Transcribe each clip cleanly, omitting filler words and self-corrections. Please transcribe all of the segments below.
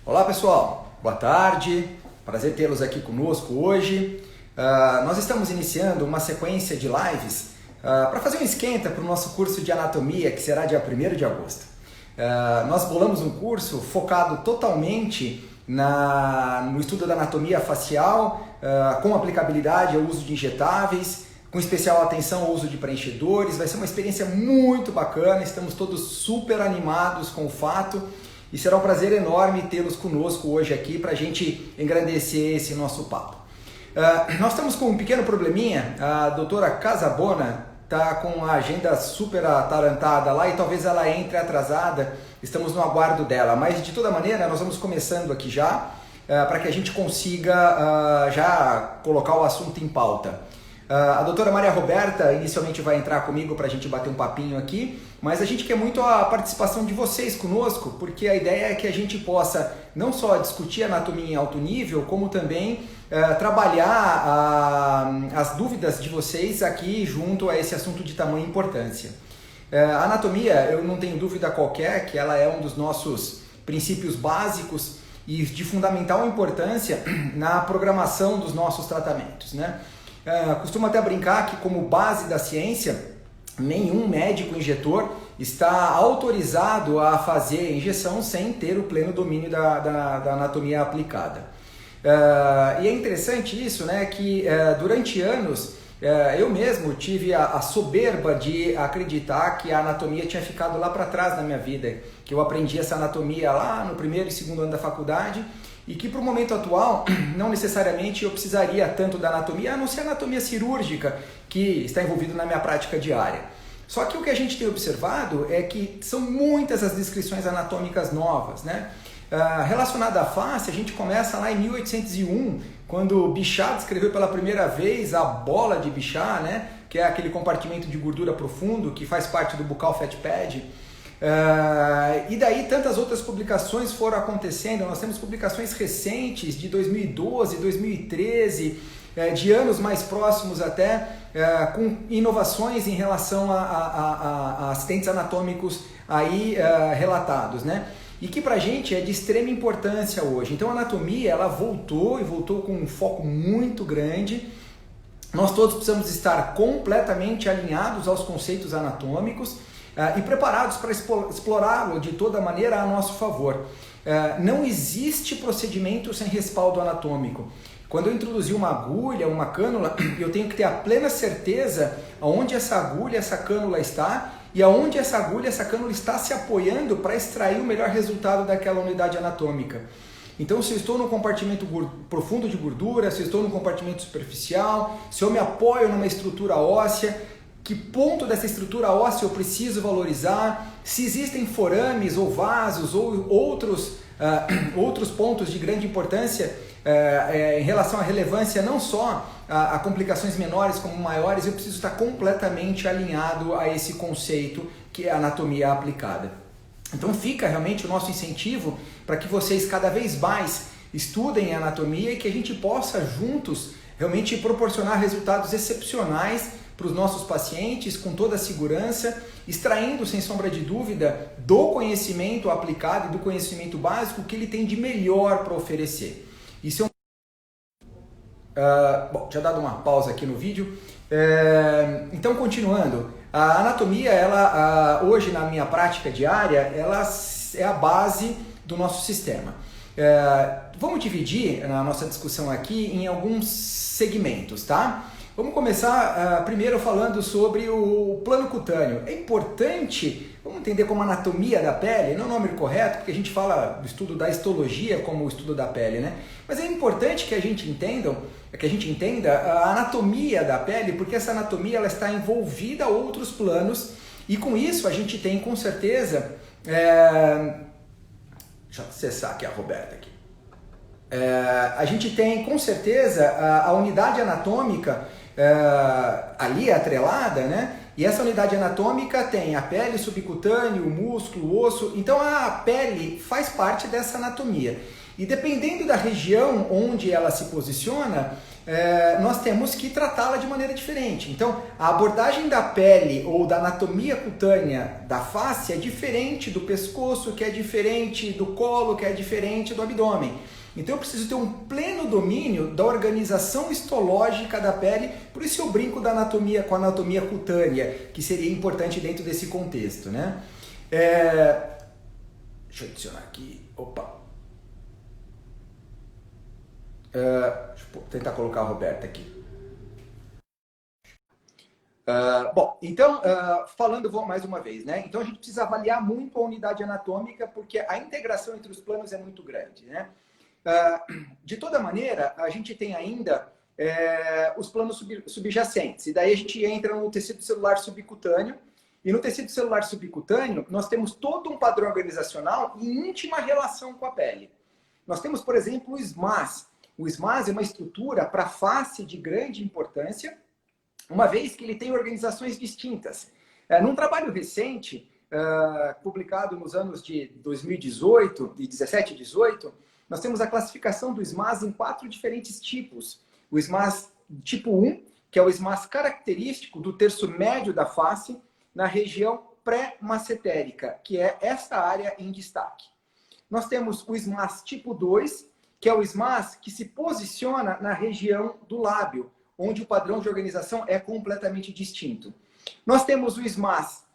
Olá pessoal, boa tarde, prazer tê-los aqui conosco hoje. Nós estamos iniciando uma sequência de lives para fazer um esquenta para o nosso curso de anatomia, que será dia 1º de agosto. Nós bolamos um curso focado totalmente no estudo da anatomia facial, com aplicabilidade ao uso de injetáveis, com especial atenção ao uso de preenchedores. Vai ser uma experiência muito bacana, estamos todos super animados com o fato e será um prazer enorme tê-los conosco hoje aqui para a gente engrandecer esse nosso papo. Nós estamos com um pequeno probleminha, a doutora Casabona está com a agenda super atarantada lá e talvez ela entre atrasada, estamos no aguardo dela, mas de toda maneira nós vamos começando aqui já, para que a gente consiga já colocar o assunto em pauta. A doutora Maria Roberta inicialmente vai entrar comigo para a gente bater um papinho aqui, mas a gente quer muito a participação de vocês conosco, porque a ideia é que a gente possa não só discutir anatomia em alto nível, como também trabalhar as dúvidas de vocês aqui junto a esse assunto de tamanha importância. A anatomia, eu não tenho dúvida qualquer que ela é um dos nossos princípios básicos e de fundamental importância na programação dos nossos tratamentos, né? Costumo até brincar que, como base da ciência, nenhum médico injetor está autorizado a fazer injeção sem ter o pleno domínio da anatomia aplicada. E é interessante isso, né, que durante anos eu mesmo tive a soberba de acreditar que a anatomia tinha ficado lá para trás na minha vida, que eu aprendi essa anatomia lá no 1º e 2º ano da faculdade, e que para o momento atual não necessariamente eu precisaria tanto da anatomia, a não ser a anatomia cirúrgica que está envolvida na minha prática diária. Só que o que a gente tem observado é que são muitas as descrições anatômicas novas, né? Relacionada à face, a gente começa lá em 1801, quando Bichat descreveu pela primeira vez a bola de Bichat, né? Que é aquele compartimento de gordura profundo que faz parte do buccal fat pad. E daí tantas outras publicações foram acontecendo. Nós temos publicações recentes de 2012, 2013, de anos mais próximos até, com inovações em relação a acidentes anatômicos aí relatados, né? E que pra gente é de extrema importância hoje. Então a anatomia ela voltou com um foco muito grande. Nós todos precisamos estar completamente alinhados aos conceitos anatômicos e preparados para explorá-lo de toda maneira a nosso favor. Não existe procedimento sem respaldo anatômico. Quando eu introduzir uma agulha, uma cânula, eu tenho que ter a plena certeza aonde essa agulha, essa cânula está e aonde essa agulha, essa cânula está se apoiando para extrair o melhor resultado daquela unidade anatômica. Então, se eu estou no compartimento profundo de gordura, se eu estou no compartimento superficial, se eu me apoio numa estrutura óssea, que ponto dessa estrutura óssea eu preciso valorizar, se existem forames ou vasos ou outros pontos de grande importância em relação à relevância, não só a complicações menores como maiores, eu preciso estar completamente alinhado a esse conceito que é a anatomia aplicada. Então fica realmente o nosso incentivo para que vocês cada vez mais estudem a anatomia e que a gente possa juntos realmente proporcionar resultados excepcionais para os nossos pacientes com toda a segurança, extraindo sem sombra de dúvida do conhecimento aplicado e do conhecimento básico que ele tem de melhor para oferecer. Isso é bom, já dado uma pausa aqui no vídeo. Então, continuando, a anatomia, ela hoje na minha prática diária, ela é a base do nosso sistema. Vamos dividir a nossa discussão aqui em alguns segmentos, tá? Vamos começar primeiro falando sobre o plano cutâneo. É importante, vamos entender como anatomia da pele, não é o nome correto, porque a gente fala do estudo da histologia como o estudo da pele, né? Mas é importante que a gente entenda a anatomia da pele, porque essa anatomia ela está envolvida a outros planos e com isso a gente tem com certeza... Deixa eu acessar aqui a Roberta aqui. A gente tem com certeza a unidade anatômica ali atrelada, né? E essa unidade anatômica tem a pele, subcutâneo, o músculo, o osso. Então a pele faz parte dessa anatomia. E dependendo da região onde ela se posiciona, nós temos que tratá-la de maneira diferente. Então, a abordagem da pele ou da anatomia cutânea da face é diferente do pescoço, que é diferente do colo, que é diferente do abdômen. Então eu preciso ter um pleno domínio da organização histológica da pele, por isso eu brinco da anatomia com a anatomia cutânea, que seria importante dentro desse contexto, né? Deixa eu adicionar aqui, opa. Deixa eu tentar colocar a Roberta aqui. Bom, então, falando mais uma vez, né? Então a gente precisa avaliar muito a unidade anatômica, porque a integração entre os planos é muito grande, né? De toda maneira, a gente tem ainda os planos subjacentes. E daí a gente entra no tecido celular subcutâneo. E no tecido celular subcutâneo, nós temos todo um padrão organizacional em íntima relação com a pele. Nós temos, por exemplo, o SMAS. O SMAS é uma estrutura para face de grande importância, uma vez que ele tem organizações distintas. Num trabalho recente, publicado nos anos de 2018, de 17 e 18, nós temos a classificação do SMAS em 4 diferentes tipos. O SMAS tipo 1, que é o SMAS característico do terço médio da face, na região pré-massetérica, que é esta área em destaque. Nós temos o SMAS tipo 2, que é o SMAS que se posiciona na região do lábio, onde o padrão de organização é completamente distinto. Nós temos o SMAS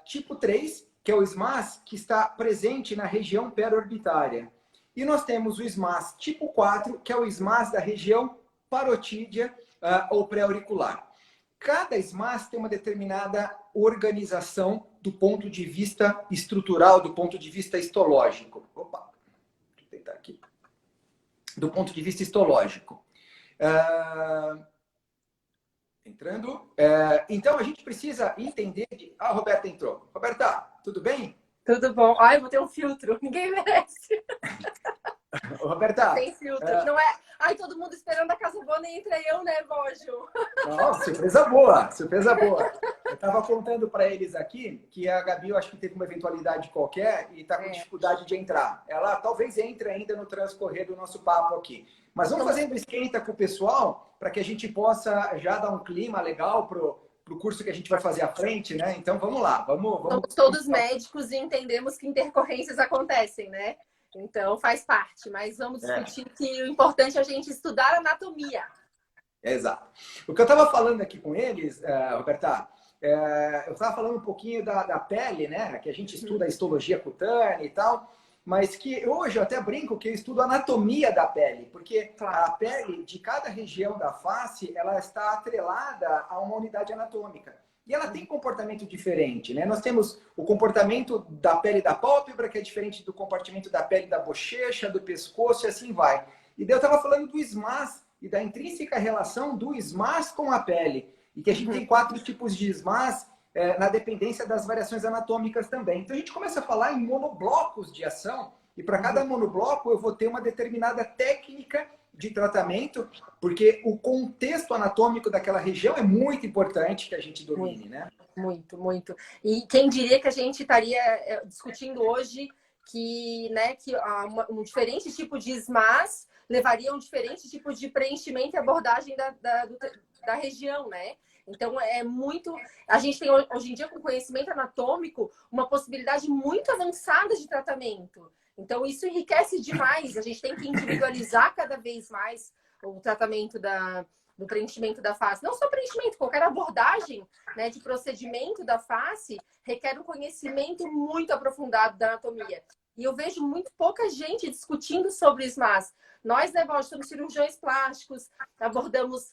tipo 3, que é o SMAS que está presente na região periorbitária. E nós temos o SMAS tipo 4, que é o SMAS da região parotídea ou pré-auricular. Cada SMAS tem uma determinada organização do ponto de vista estrutural, do ponto de vista histológico. Opa, deixa eu tentar aqui. Do ponto de vista histológico. Entrando. Então, a gente precisa entender... A Roberta entrou. Roberta, tudo bem? Tudo bom. Ai, eu vou ter um filtro. Ninguém merece. Roberta. Tem filtro. Não é... Ai, todo mundo esperando a Casabona e entra eu, né, Bojo? Não, surpresa boa, surpresa boa. Eu estava contando para eles aqui que a Gabi, eu acho que teve uma eventualidade qualquer e está com dificuldade de entrar. Ela talvez entre ainda no transcorrer do nosso papo aqui. Mas vamos fazendo esquenta com o pessoal para que a gente possa já dar um clima legal pro curso que a gente vai fazer à frente, né? Então vamos lá, vamos... Somos todos médicos e entendemos que intercorrências acontecem, né? Então faz parte, mas vamos discutir que o importante é a gente estudar anatomia. Exato. O que eu estava falando aqui com eles, Roberta, eu estava falando um pouquinho da pele, né? Que a gente estuda a histologia cutânea e tal, mas que hoje eu até brinco que eu estudo a anatomia da pele, porque a pele de cada região da face, ela está atrelada a uma unidade anatômica. E ela tem comportamento diferente, né? Nós temos o comportamento da pele da pálpebra, que é diferente do comportamento da pele da bochecha, do pescoço e assim vai. E daí eu estava falando do SMAS e da intrínseca relação do SMAS com a pele. E que a gente tem 4 tipos de SMAS na dependência das variações anatômicas também. Então a gente começa a falar em monoblocos de ação e para cada monobloco eu vou ter uma determinada técnica de tratamento, porque o contexto anatômico daquela região é muito importante que a gente domine, né? Muito, muito. E quem diria que a gente estaria discutindo hoje que, né, que um diferente tipo de SMAS levaria a um diferente tipo de preenchimento e abordagem da região, né? Então, é muito... A gente tem, hoje em dia, com conhecimento anatômico, uma possibilidade muito avançada de tratamento. Então, isso enriquece demais. A gente tem que individualizar cada vez mais o tratamento do preenchimento da face. Não só preenchimento, qualquer abordagem, né, de procedimento da face requer um conhecimento muito aprofundado da anatomia. E eu vejo muito pouca gente discutindo sobre o SMAS. Nós, né, Bosch, somos cirurgiões plásticos, abordamos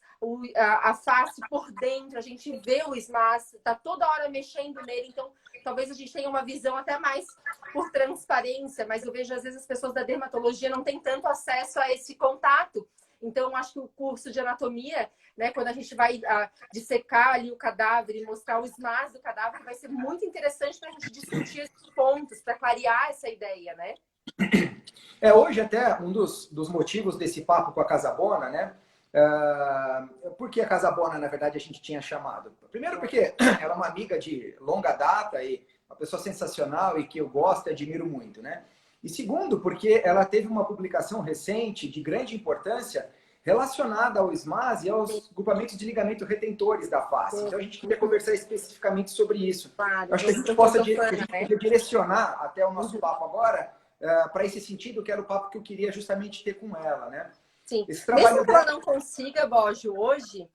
a face por dentro, a gente vê o SMAS, está toda hora mexendo nele, então talvez a gente tenha uma visão até mais por transparência, mas eu vejo às vezes as pessoas da dermatologia não têm tanto acesso a esse contato. Então, eu acho que o curso de anatomia, né, quando a gente vai dissecar ali o cadáver e mostrar o SMAS do cadáver, vai ser muito interessante para a gente discutir esses pontos, para clarear essa ideia, né? Hoje até um dos motivos desse papo com a Casabona, né? Por que a Casabona, na verdade, a gente tinha chamado? Primeiro porque ela é uma amiga de longa data e uma pessoa sensacional e que eu gosto e admiro muito, né? E segundo, porque ela teve uma publicação recente de grande importância relacionada ao SMAS e aos grupamentos de ligamento retentores da face. Então, a gente queria conversar especificamente sobre isso. Claro, Eu acho que a gente podia direcionar até o nosso papo agora para esse sentido, que era o papo que eu queria justamente ter com ela, né? Sim. Esse trabalho Mesmo que ela não consiga, Borges, hoje,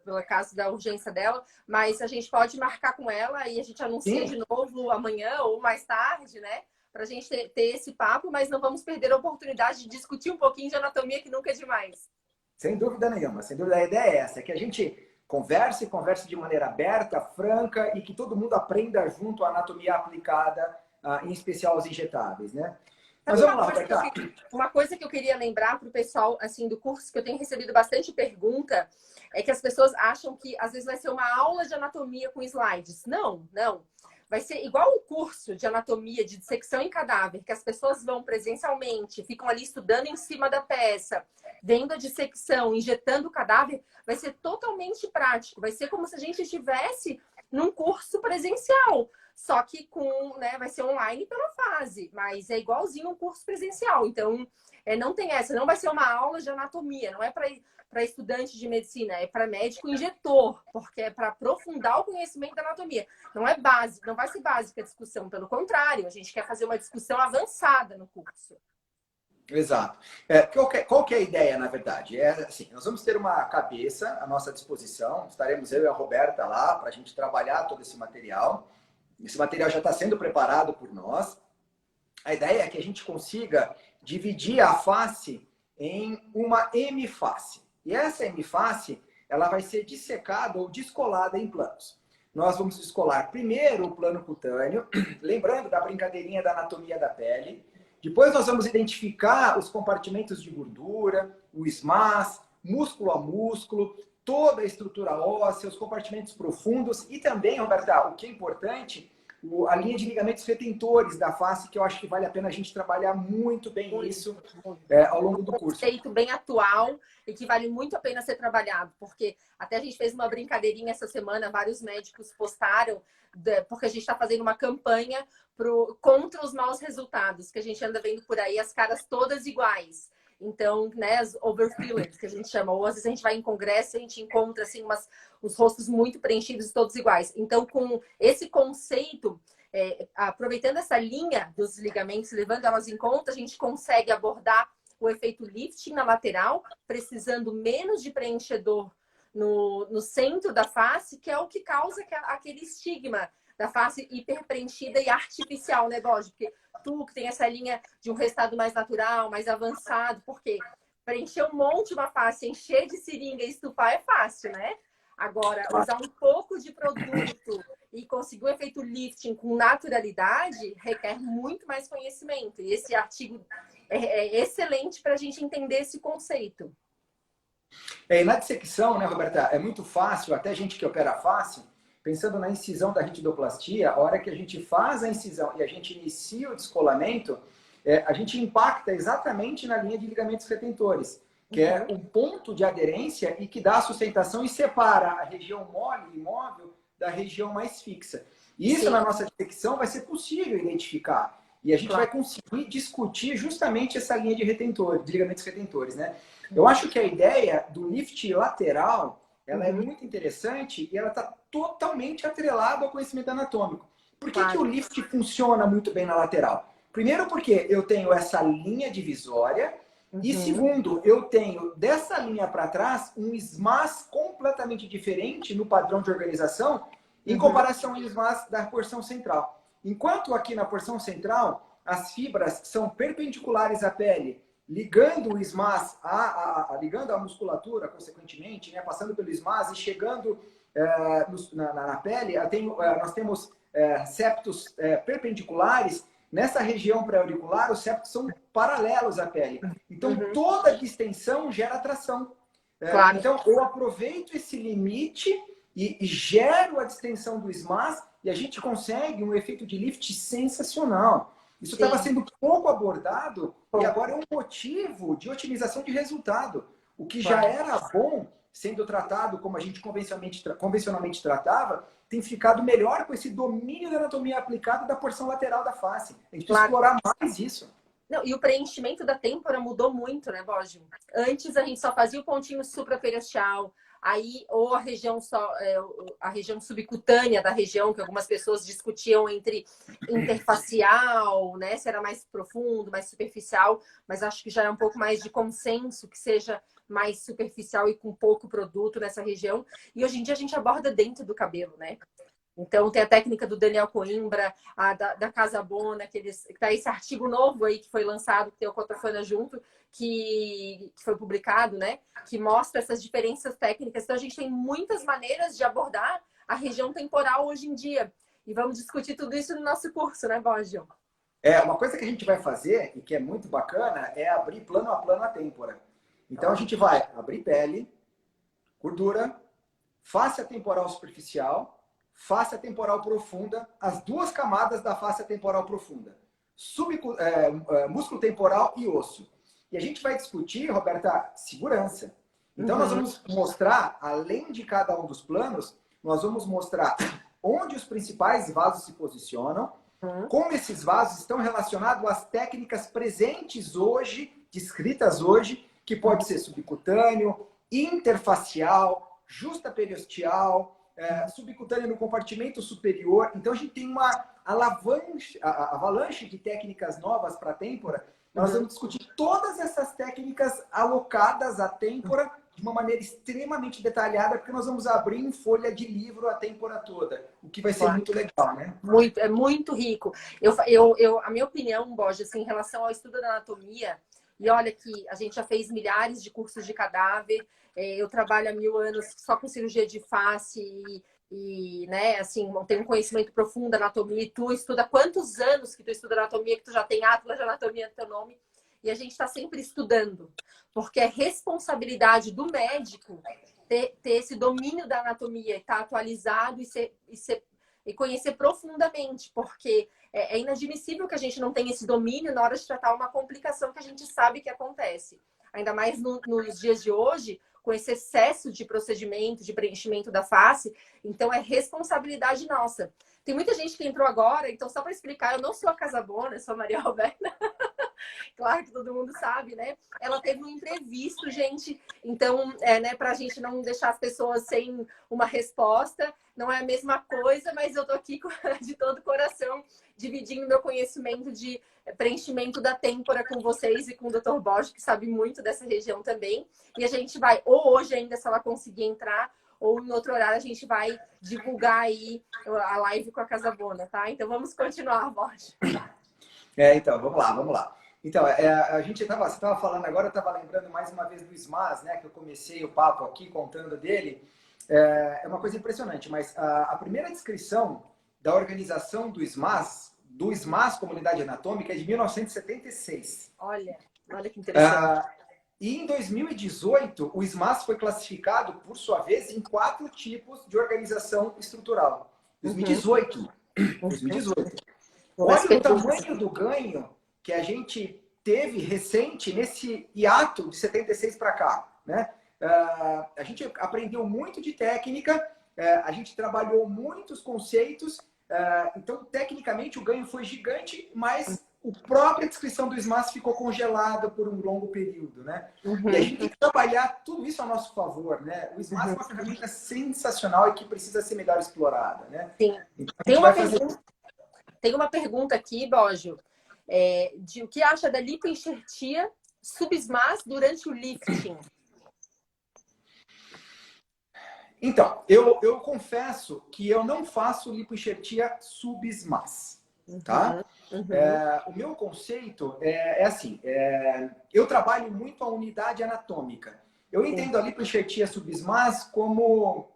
pelo caso da urgência dela, mas a gente pode marcar com ela e a gente anuncia de novo amanhã ou mais tarde, né? Para a gente ter esse papo, mas não vamos perder a oportunidade de discutir um pouquinho de anatomia, que nunca é demais. Sem dúvida nenhuma, sem dúvida. A ideia é essa, que a gente converse de maneira aberta, franca e que todo mundo aprenda junto a anatomia aplicada, em especial aos injetáveis, né? Mas vamos lá, uma coisa que eu queria lembrar para o pessoal assim, do curso, que eu tenho recebido bastante pergunta, é que as pessoas acham que às vezes vai ser uma aula de anatomia com slides. Não, não. Vai ser igual o curso de anatomia, de dissecção em cadáver, que as pessoas vão presencialmente, ficam ali estudando em cima da peça, vendo a dissecção, injetando o cadáver, vai ser totalmente prático. Vai ser como se a gente estivesse num curso presencial. Só que vai ser online pela fase, mas é igualzinho um curso presencial. Então, não tem essa, não vai ser uma aula de anatomia, não é para estudante de medicina, é para médico injetor, porque é para aprofundar o conhecimento da anatomia. Não é básico, não vai ser básica a discussão, pelo contrário, a gente quer fazer uma discussão avançada no curso. Exato. Qual que é a ideia, na verdade? É assim, nós vamos ter uma cabeça à nossa disposição, estaremos eu e a Roberta lá para a gente trabalhar todo esse material. Esse material já está sendo preparado por nós. A ideia é que a gente consiga dividir a face em uma hemiface. E essa hemiface, ela vai ser dissecada ou descolada em planos. Nós vamos descolar primeiro o plano cutâneo, lembrando da brincadeirinha da anatomia da pele. Depois nós vamos identificar os compartimentos de gordura, o SMAS, músculo a músculo, toda a estrutura óssea, os compartimentos profundos e também, Roberta, o que é importante, a linha de ligamentos retentores da face, que eu acho que vale a pena a gente trabalhar muito bem isso ao longo do curso. Um conceito bem atual e que vale muito a pena ser trabalhado, porque até a gente fez uma brincadeirinha essa semana, vários médicos postaram, porque a gente está fazendo uma campanha contra os maus resultados, que a gente anda vendo por aí, as caras todas iguais. Então, né, as overfillers, que a gente chama, ou às vezes a gente vai em congresso e a gente encontra assim, os rostos muito preenchidos e todos iguais. Então, com esse conceito, aproveitando essa linha dos ligamentos, levando elas em conta, a gente consegue abordar o efeito lifting na lateral, precisando menos de preenchedor no centro da face, que é o que causa aquele estigma da face hiperpreenchida e artificial, né, Borges? Porque tu que tem essa linha de um resultado mais natural, mais avançado, porque preencher um monte uma face, encher de seringa e estufar é fácil, né? Agora, usar um pouco de produto e conseguir um efeito lifting com naturalidade requer muito mais conhecimento. E esse artigo é excelente para a gente entender esse conceito. E na dissecção, né, Roberta, é muito fácil, até gente que opera face, pensando na incisão da ritidoplastia, a hora que a gente faz a incisão e a gente inicia o descolamento, a gente impacta exatamente na linha de ligamentos retentores, que é um ponto de aderência e que dá a sustentação e separa a região mole e imóvel da região mais fixa. E isso, na nossa dissecção, vai ser possível identificar. E a gente vai conseguir discutir justamente essa linha de ligamentos retentores, né? Eu acho que a ideia do lift lateral, ela é muito interessante e ela está totalmente atrelada ao conhecimento anatômico. Por que o lift funciona muito bem na lateral? Primeiro porque eu tenho essa linha divisória e segundo, eu tenho dessa linha para trás um SMAS completamente diferente no padrão de organização em comparação ao SMAS da porção central. Enquanto aqui na porção central, as fibras são perpendiculares à pele, ligando o SMAS, ligando a musculatura, consequentemente, né, passando pelo SMAS e chegando na pele, nós temos septos perpendiculares. Nessa região pré-auricular, os septos são paralelos à pele. Então, toda distensão gera tração. Então, eu aproveito esse limite e gero a distensão do SMAS e a gente consegue um efeito de lift sensacional. Isso estava sendo pouco abordado e agora é um motivo de otimização de resultado. O que já era bom sendo tratado como a gente convencionalmente tratava, tem ficado melhor com esse domínio da anatomia aplicada da porção lateral da face. A gente precisa explorar mais isso. Não, e o preenchimento da têmpora mudou muito, né, Borges? Antes a gente só fazia o pontinho supraperiosteal, aí ou a região subcutânea da região, que algumas pessoas discutiam entre interfacial, né, se era mais profundo, mais superficial, mas acho que já é um pouco mais de consenso que seja mais superficial e com pouco produto nessa região. E hoje em dia a gente aborda dentro do cabelo, né? Então, tem a técnica do Daniel Coimbra, da Casabona, que tá esse artigo novo aí que foi lançado, que tem o Cotofana junto, que foi publicado, né? Que mostra essas diferenças técnicas. Então, a gente tem muitas maneiras de abordar a região temporal hoje em dia. E vamos discutir tudo isso no nosso curso, né, Borges? Uma coisa que a gente vai fazer, e que é muito bacana, é abrir plano a plano a têmpora. Então, a gente vai abrir pele, gordura, face temporal superficial, face temporal profunda, as duas camadas da face temporal profunda, músculo temporal e osso. E a gente vai discutir, Roberta, segurança. Então, nós vamos mostrar, além de cada um dos planos, nós vamos mostrar onde os principais vasos se posicionam, como esses vasos estão relacionados às técnicas presentes hoje, descritas hoje, que pode ser subcutâneo, interfacial, justaperiosteal, subcutâneo no compartimento superior. Então, a gente tem uma avalanche de técnicas novas para a têmpora. Nós vamos discutir todas essas técnicas alocadas à têmpora de uma maneira extremamente detalhada, porque nós vamos abrir em folha de livro a têmpora toda, o que vai ser muito legal, né? É muito rico. A minha opinião, Borges, assim, em relação ao estudo da anatomia, e olha que a gente já fez milhares de cursos de cadáver, eu trabalho há 1000 anos só com cirurgia de face e né, assim, tenho um conhecimento profundo da anatomia. E tu estuda quantos anos que tu estuda anatomia, que tu já tem atlas de anatomia no teu nome? E a gente está sempre estudando, porque é responsabilidade do médico ter esse domínio da anatomia, estar atualizado e conhecer profundamente, porque é inadmissível que a gente não tenha esse domínio na hora de tratar uma complicação que a gente sabe que acontece. Ainda mais nos dias de hoje, com esse excesso de procedimento, de preenchimento da face. Então, é responsabilidade nossa. Tem muita gente que entrou agora, então só para explicar, eu não sou a Casabona, eu sou a Maria Roberta. Claro que todo mundo sabe, né? Ela teve um imprevisto, gente. Então, né, para a gente não deixar as pessoas sem uma resposta, não é a mesma coisa, mas eu tô aqui de todo o coração, dividindo meu conhecimento de preenchimento da têmpora com vocês e com o Dr. Borges, que sabe muito dessa região também. E a gente vai, ou hoje ainda, se ela conseguir entrar, ou em outro horário a gente vai divulgar aí a live com a Casabona, tá? Então vamos continuar, Borges. Então, vamos lá. Então, você estava falando agora, eu estava lembrando mais uma vez do SMAS, né? Que eu comecei o papo aqui contando dele. É uma coisa impressionante, mas a primeira descrição da organização do SMAS Comunidade Anatômica, é de 1976. Olha que interessante. E em 2018, o SMAS foi classificado, por sua vez, em 4 tipos de organização estrutural. 2018. 2018. Olha o tamanho do ganho que a gente teve recente nesse hiato de 76 para cá, né? A gente aprendeu muito de técnica, a gente trabalhou muitos conceitos, então, tecnicamente, o ganho foi gigante, mas a própria descrição do SMAS ficou congelada por um longo período, né? E a gente tem que trabalhar tudo isso a nosso favor, né? O SMAS é uma ferramenta sensacional e que precisa ser melhor explorada, né? Sim. Então, tem uma pergunta aqui, Borges, de o que acha da lipoenxertia sub-SMAS durante o lifting? Então, eu confesso que eu não faço lipoenxertia sub-SMAS, tá? O meu conceito é assim, eu trabalho muito a unidade anatômica. Eu entendo a lipoenxertia sub-SMAS como,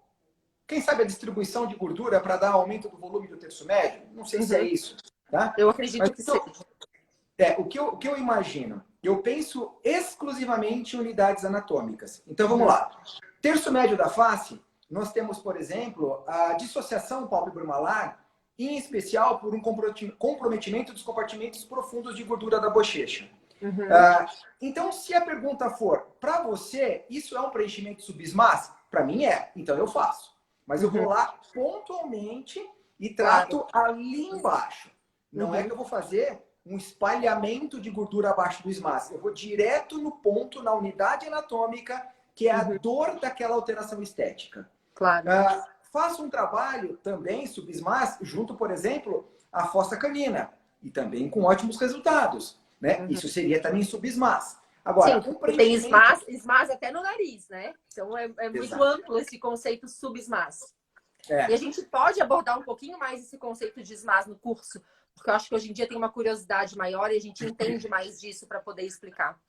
quem sabe, a distribuição de gordura para dar aumento do volume do terço médio. Não sei se é isso, tá? Eu acredito que sim. O que eu imagino? Eu penso exclusivamente em unidades anatômicas. Então, vamos lá. Terço médio da face, nós temos, por exemplo, a dissociação pálpebro-malar, em especial por um comprometimento dos compartimentos profundos de gordura da bochecha. Então, se a pergunta for, para você, isso é um preenchimento sub-SMAS? Para mim é, então eu faço. Mas eu vou lá pontualmente e trato ali embaixo. Não é que eu vou fazer um espalhamento de gordura abaixo do SMAS. Eu vou direto no ponto, na unidade anatômica, que é a dor daquela alteração estética. Claro. Faço um trabalho também sub-SMAS, junto, por exemplo, à fossa canina. E também com ótimos resultados. Né? Isso seria também sub-SMAS. Agora, sim, tem SMAS até no nariz, né? Então é muito amplo esse conceito sub-SMAS. E a gente pode abordar um pouquinho mais esse conceito de SMAS no curso, porque eu acho que hoje em dia tem uma curiosidade maior e a gente entende mais disso para poder explicar.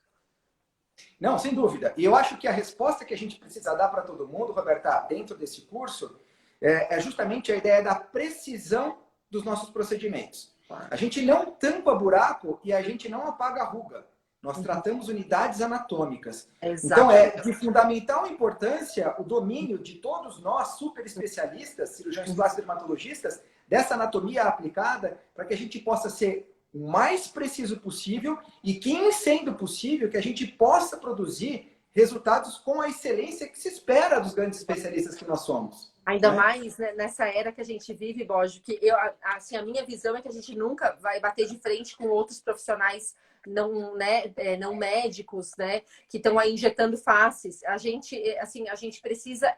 Não, sem dúvida. E eu acho que a resposta que a gente precisa dar para todo mundo, Roberta, dentro desse curso, é justamente a ideia da precisão dos nossos procedimentos. A gente não tampa buraco e a gente não apaga ruga. Nós tratamos unidades anatômicas. Então, é de fundamental importância o domínio de todos nós, super especialistas, cirurgiões plásticos e dermatologistas, dessa anatomia aplicada, para que a gente possa ser o mais preciso possível e que, em sendo possível, que a gente possa produzir resultados com a excelência que se espera dos grandes especialistas que nós somos. Ainda mais nessa era que a gente vive, Borges, que eu, assim, a minha visão é que a gente nunca vai bater de frente com outros profissionais não, né, não médicos, né, que estão aí injetando faces. A gente precisa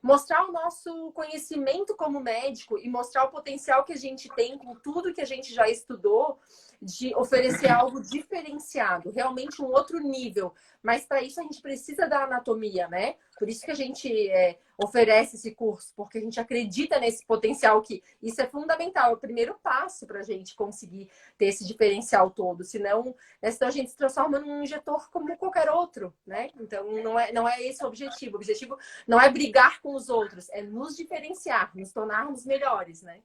mostrar o nosso conhecimento como médico e mostrar o potencial que a gente tem com tudo que a gente já estudou de oferecer algo diferenciado, realmente um outro nível. Mas para isso a gente precisa da anatomia, né? Por isso que a gente oferece esse curso, porque a gente acredita nesse potencial que isso é fundamental, é o primeiro passo para a gente conseguir ter esse diferencial todo. Senão a gente se transforma num injetor como qualquer outro, né? Então não é esse o objetivo. O objetivo não é brigar com os outros, é nos diferenciar, nos tornarmos melhores, né?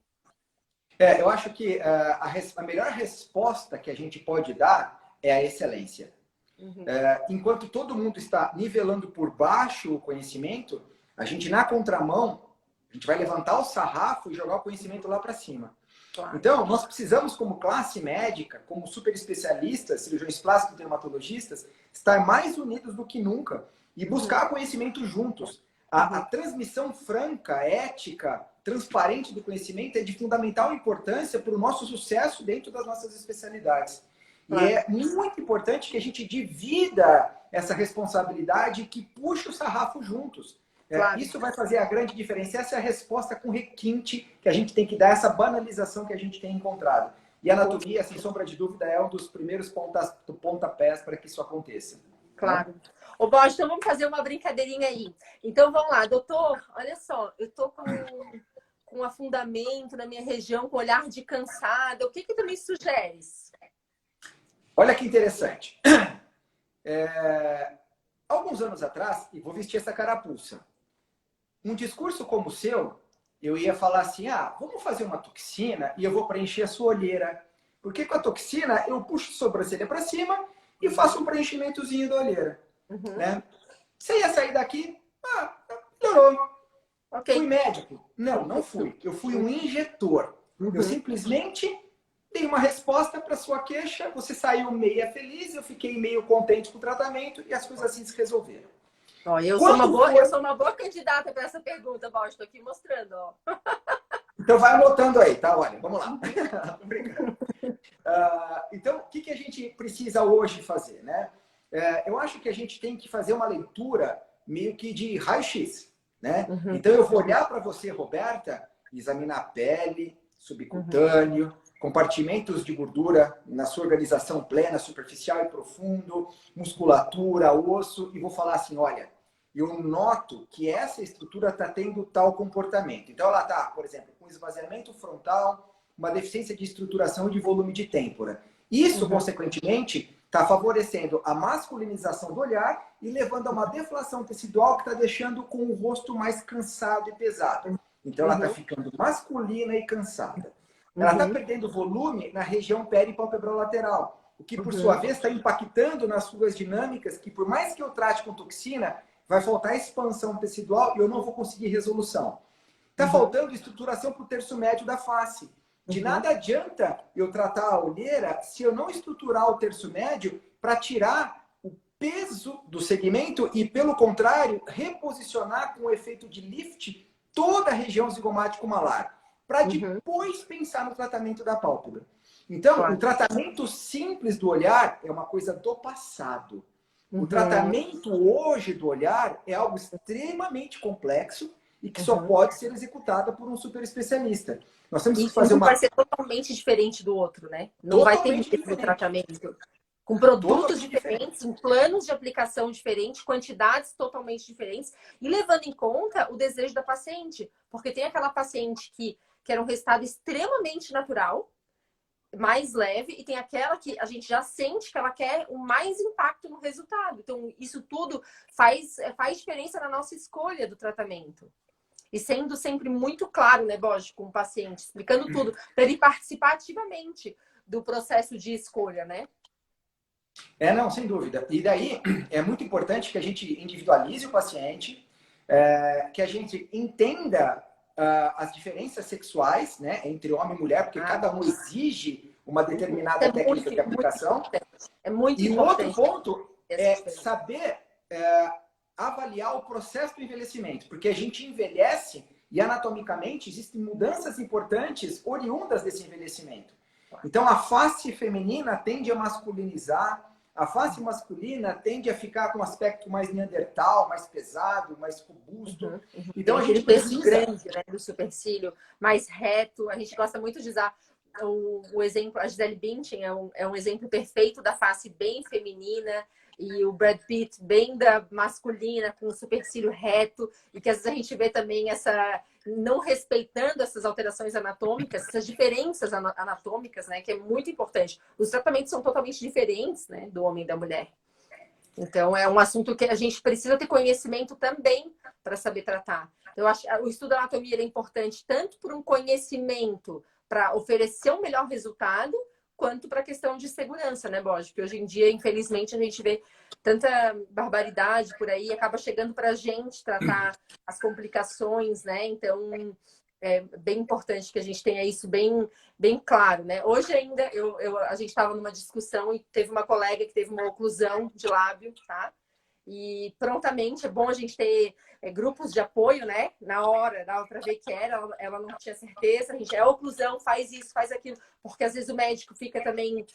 Eu acho que a melhor resposta que a gente pode dar é a excelência. Enquanto todo mundo está nivelando por baixo o conhecimento, a gente, na contramão, a gente vai levantar o sarrafo e jogar o conhecimento lá para cima. Claro. Então, nós precisamos, como classe médica, como super especialistas, cirurgiões plásticos e dermatologistas, estar mais unidos do que nunca e buscar conhecimento juntos. A transmissão franca, ética, transparente do conhecimento é de fundamental importância para o nosso sucesso dentro das nossas especialidades. E é muito importante que a gente divida essa responsabilidade e que puxe o sarrafo juntos. Isso vai fazer a grande diferença. Essa é a resposta com requinte que a gente tem que dar, essa banalização que a gente tem encontrado. E a anatomia, sem sombra de dúvida, é um dos primeiros pontapés para que isso aconteça. Claro. Ô, Borges, então vamos fazer uma brincadeirinha aí. Então vamos lá, doutor, olha só, eu tô com afundamento na minha região, com olhar de cansada. O que tu me sugeres? Olha que interessante. Alguns anos atrás, e vou vestir essa carapuça, um discurso como o seu, eu ia falar assim, vamos fazer uma toxina e eu vou preencher a sua olheira. Porque com a toxina eu puxo a sobrancelha para cima e faço um preenchimentozinho da olheira. Né? Você ia sair daqui? Melhorou. Okay. Fui médico? Não fui. Eu fui um injetor. Eu simplesmente dei uma resposta para sua queixa, você saiu meio feliz, eu fiquei meio contente com o tratamento e as coisas assim se resolveram. Eu sou uma boa candidata para essa pergunta, Borges. Estou aqui mostrando. Ó. Então vai anotando aí, tá? Olha, vamos lá. Obrigado. Então, o que a gente precisa hoje fazer, né? Eu acho que a gente tem que fazer uma leitura meio que de raio-x, né? Então eu vou olhar para você, Roberta, examinar a pele, subcutâneo, compartimentos de gordura na sua organização plena, superficial e profundo, musculatura, osso, e vou falar assim, olha, eu noto que essa estrutura está tendo tal comportamento. Então ela está, por exemplo, com esvaziamento frontal, uma deficiência de estruturação e de volume de têmpora. Isso, consequentemente, está favorecendo a masculinização do olhar e levando a uma deflação tecidual que está deixando com o rosto mais cansado e pesado. Então ela está ficando masculina e cansada. Ela está perdendo volume na região peripalpebral lateral, o que, por sua vez, está impactando nas fugas dinâmicas, que por mais que eu trate com toxina, vai faltar expansão tecidual e eu não vou conseguir resolução. Está faltando estruturação para o terço médio da face. De nada adianta eu tratar a olheira se eu não estruturar o terço médio para tirar peso do segmento e, pelo contrário, reposicionar com o efeito de lift toda a região zigomático-malar, para depois pensar no tratamento da pálpebra. Então, o tratamento simples do olhar é uma coisa do passado. O tratamento hoje do olhar é algo extremamente complexo e que só pode ser executado por um super especialista. Nós temos que fazer uma... vai ser totalmente diferente do outro, né? Não vai ter mesmo tratamento. Com produtos diferentes, em planos de aplicação diferentes, quantidades totalmente diferentes, e levando em conta o desejo da paciente. Porque tem aquela paciente que quer um resultado extremamente natural, mais leve, e tem aquela que a gente já sente que ela quer o mais impacto no resultado. Então, isso tudo faz diferença na nossa escolha do tratamento. E sendo sempre muito claro, né, Borges, com o paciente, explicando tudo, para ele participar ativamente do processo de escolha, né? Não, sem dúvida. E daí é muito importante que a gente individualize o paciente, que a gente entenda as diferenças sexuais, né, entre homem e mulher, porque cada um exige uma determinada técnica de aplicação. É muito importante. E o outro ponto é saber avaliar o processo do envelhecimento, porque a gente envelhece e anatomicamente existem mudanças importantes oriundas desse envelhecimento. Então, a face feminina tende a masculinizar, a face masculina tende a ficar com um aspecto mais neandertal, mais pesado, mais robusto. Então, a gente precisa... grande, né, do supercílio, mais reto. A gente gosta muito de usar o exemplo, a Gisele Bündchen é um exemplo perfeito da face bem feminina, e o Brad Pitt bem da masculina, com o supercílio reto, e que às vezes a gente vê também essa não respeitando essas alterações anatômicas, essas diferenças anatômicas, né, que é muito importante. Os tratamentos são totalmente diferentes, né, do homem e da mulher. Então, é um assunto que a gente precisa ter conhecimento também para saber tratar. Eu acho que o estudo da anatomia é importante tanto por um conhecimento para oferecer um melhor resultado, quanto para a questão de segurança, né, Borges? Porque hoje em dia, infelizmente, a gente vê tanta barbaridade por aí, acaba chegando para a gente tratar as complicações, né? Então, é bem importante que a gente tenha isso bem, bem claro, né? Hoje ainda, a gente estava numa discussão e teve uma colega que teve uma oclusão de lábio, tá? E prontamente é bom a gente ter grupos de apoio, né? Na hora, dava para ver que ela não tinha certeza, a gente oclusão, faz isso, faz aquilo, porque às vezes o médico fica também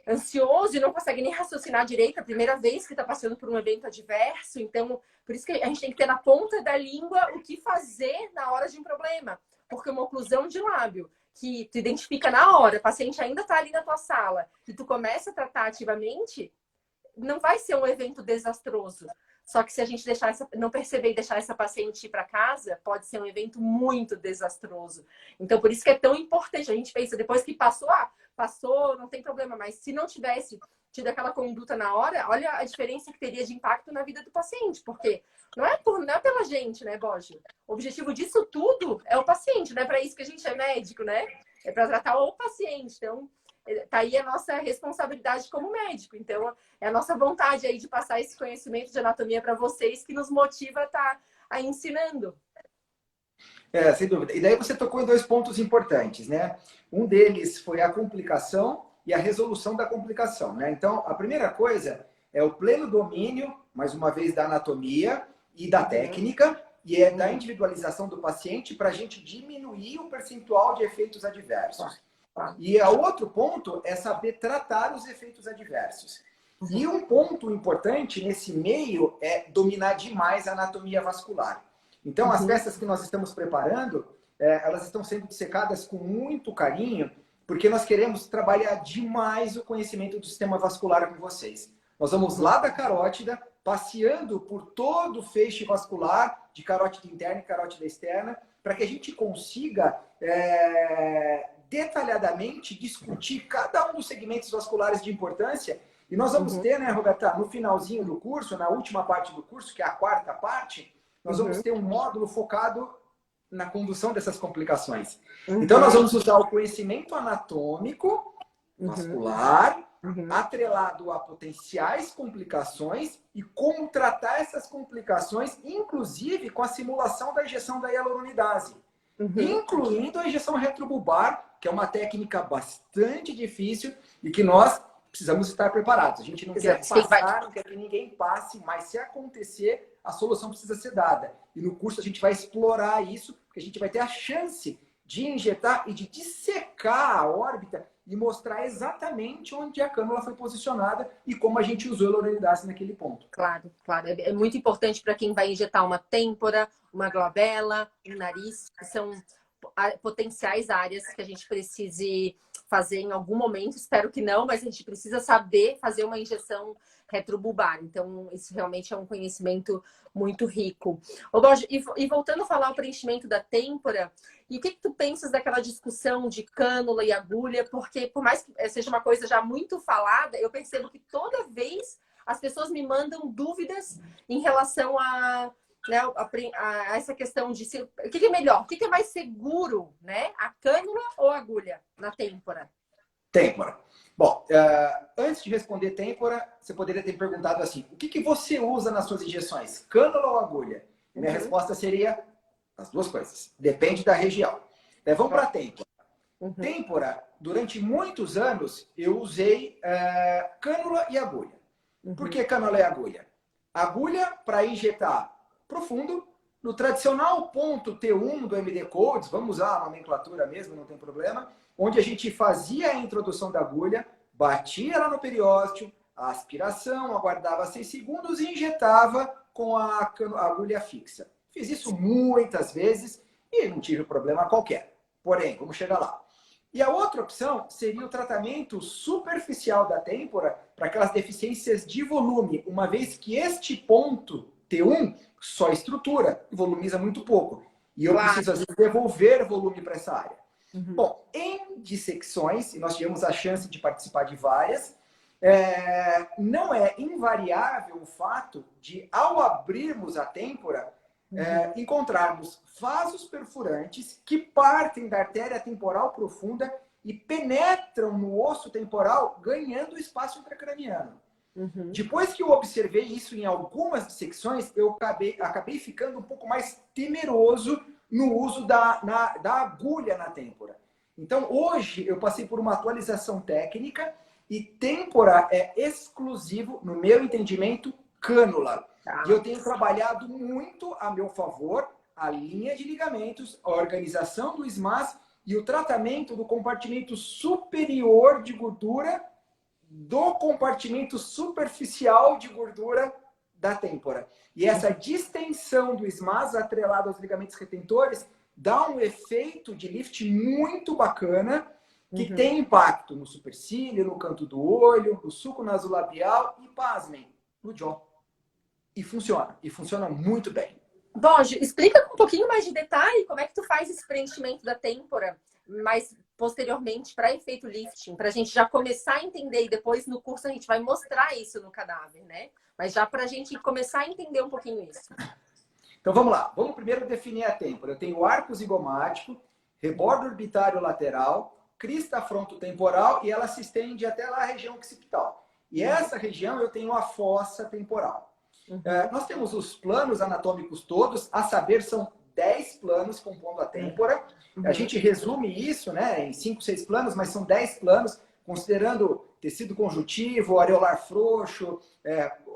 ansioso e não consegue nem raciocinar direito a primeira vez que está passando por um evento adverso. Então, por isso que a gente tem que ter na ponta da língua o que fazer na hora de um problema. Porque uma oclusão de lábio que tu identifica na hora, o paciente ainda está ali na tua sala e tu começa a tratar ativamente, não vai ser um evento desastroso. Só que se a gente não perceber e deixar essa paciente ir para casa, pode ser um evento muito desastroso. Então, por isso que é tão importante. A gente pensa, depois que passou, passou, não tem problema. Mas se não tivesse tido aquela conduta na hora, olha a diferença que teria de impacto na vida do paciente. Porque não é pela gente, né, Borges? O objetivo disso tudo é o paciente. Não é para isso que a gente é médico, né? É para tratar o paciente. Então, tá aí a nossa responsabilidade como médico. Então, é a nossa vontade aí de passar esse conhecimento de anatomia para vocês que nos motiva a estar aí ensinando. Sem dúvida. E daí você tocou em dois pontos importantes, né? Um deles foi a complicação e a resolução da complicação, né? Então, a primeira coisa é o pleno domínio, mais uma vez, da anatomia e da técnica, e da individualização do paciente para a gente diminuir o percentual de efeitos adversos. E o outro ponto é saber tratar os efeitos adversos. E um ponto importante nesse meio é dominar demais a anatomia vascular. Então, as peças que nós estamos preparando, elas estão sendo dissecadas com muito carinho, porque nós queremos trabalhar demais o conhecimento do sistema vascular com vocês. Nós vamos lá da carótida, passeando por todo o feixe vascular, de carótida interna e carótida externa, para que a gente consiga detalhadamente discutir cada um dos segmentos vasculares de importância. E nós vamos ter, né, Roberta, no finalzinho do curso, na última parte do curso, que é a quarta parte, nós vamos ter um módulo focado na condução dessas complicações. Então, nós vamos usar o conhecimento anatômico, vascular, atrelado a potenciais complicações e como tratar essas complicações, inclusive com a simulação da injeção da hialuronidase, incluindo a injeção retrobulbar, que é uma técnica bastante difícil e que nós precisamos estar preparados. A gente não quer passar, não quer que ninguém passe, mas se acontecer, a solução precisa ser dada. E no curso a gente vai explorar isso, porque a gente vai ter a chance de injetar e de dissecar a órbita e mostrar exatamente onde a cânula foi posicionada e como a gente usou a hyaluronidase naquele ponto. Claro, claro. É muito importante para quem vai injetar uma têmpora, uma glabela, um nariz, que são potenciais áreas que a gente precise fazer em algum momento. Espero que não, mas a gente precisa saber fazer uma injeção retrobulbar. Então, isso realmente é um conhecimento muito rico. Ô, Borges, e voltando a falar o preenchimento da têmpora, e o que tu pensas daquela discussão de cânula e agulha? Porque, por mais que seja uma coisa já muito falada, eu percebo que toda vez as pessoas me mandam dúvidas em relação a, né, a essa questão de o que é melhor, o que é mais seguro, né? A cânula ou a agulha na têmpora? Têmpora. Bom, antes de responder têmpora, você poderia ter perguntado assim, o que você usa nas suas injeções, cânula ou agulha? Minha resposta seria as duas coisas. Depende da região. Vamos para a têmpora. Têmpora, durante muitos anos, eu usei cânula e agulha. Por que cânula e agulha? Agulha para injetar profundo, no tradicional ponto T1 do MD Codes, vamos usar a nomenclatura mesmo, não tem problema, onde a gente fazia a introdução da agulha, batia lá no periósteo, a aspiração, aguardava 6 segundos e injetava com a agulha fixa. Fiz isso muitas vezes e não tive problema qualquer. Porém, vamos chegar lá. E a outra opção seria o tratamento superficial da têmpora para aquelas deficiências de volume, uma vez que este ponto T1 só estrutura e volumiza muito pouco. E eu preciso, às vezes, devolver volume para essa área. Bom, em dissecções, e nós tivemos a chance de participar de várias, não é invariável o fato de, ao abrirmos a têmpora, encontrarmos vasos perfurantes que partem da artéria temporal profunda e penetram no osso temporal, ganhando espaço intracraniano. Depois que eu observei isso em algumas dissecções, eu acabei ficando um pouco mais temeroso no uso da agulha na têmpora. Então, hoje, eu passei por uma atualização técnica e têmpora é exclusivo, no meu entendimento, cânula. E eu tenho trabalhado muito a meu favor a linha de ligamentos, a organização do SMAS e o tratamento do compartimento superior de gordura do compartimento superficial de gordura da têmpora. E essa distensão do SMAS atrelado aos ligamentos retentores dá um efeito de lift muito bacana que tem impacto no supercílio, no canto do olho, no sulco nasolabial e, pasmem, no jaw. E funciona muito bem. Borges, explica com um pouquinho mais de detalhe como é que tu faz esse preenchimento da têmpora, mas posteriormente para efeito lifting, para a gente já começar a entender e depois no curso a gente vai mostrar isso no cadáver, né? Mas já para a gente começar a entender um pouquinho isso. Então vamos lá, vamos primeiro definir a têmpora. Eu tenho o arco zigomático, rebordo orbitário lateral, crista frontotemporal e ela se estende até lá a região occipital. E essa região eu tenho a fossa temporal. Nós temos os planos anatômicos todos, a saber, são 10 planos compondo a têmpora. A gente resume isso, né, em 5, 6 planos, mas são 10 planos, considerando tecido conjuntivo, areolar frouxo,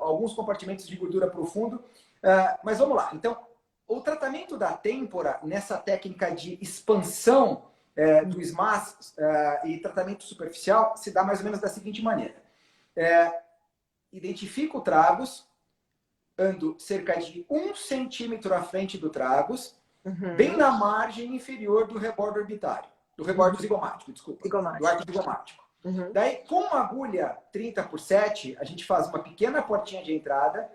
alguns compartimentos de gordura profundo. Mas vamos lá. Então, o tratamento da têmpora nessa técnica de expansão do SMAS e tratamento superficial se dá mais ou menos da seguinte maneira. Identifico o tragus, ando cerca de 1 centímetro à frente do tragus, bem na margem inferior do rebordo orbitário, do rebordo zigomático, desculpa, do arco zigomático. Daí, com a agulha 30x7, a gente faz uma pequena portinha de entrada.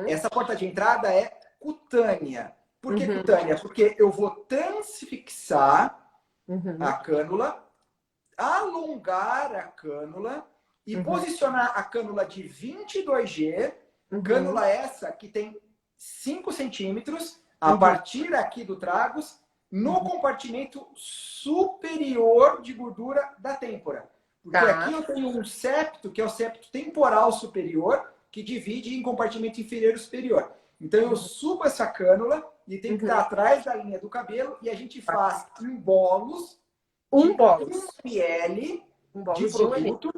Essa porta de entrada é cutânea. Por que cutânea? Porque eu vou transfixar a cânula, alongar a cânula e posicionar a cânula de 22G, cânula essa que tem 5 centímetros, a partir aqui do tragus, no compartimento superior de gordura da têmpora. Porque aqui eu tenho um septo, que é o septo temporal superior, que divide em compartimento inferior e superior. Então eu subo essa cânula e tem que estar atrás da linha do cabelo e a gente faz em bolos, 1 ml de produto.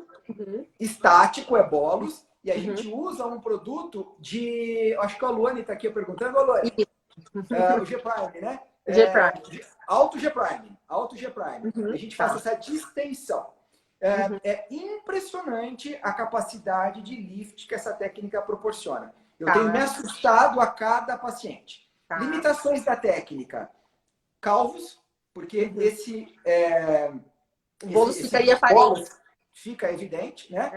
estático, é bolos, e a gente usa um produto de... Acho que a Luane está aqui perguntando. Ô, Luane, o G-Prime, né? G-Prime. Alto G-Prime. Alto G-Prime. A gente faz Tá. essa distensão. É impressionante a capacidade de lift que essa técnica proporciona. Eu tenho me assustado a cada paciente. Tá. Limitações da técnica. Calvos, porque o bolo ficaria aparente. Fica evidente, né?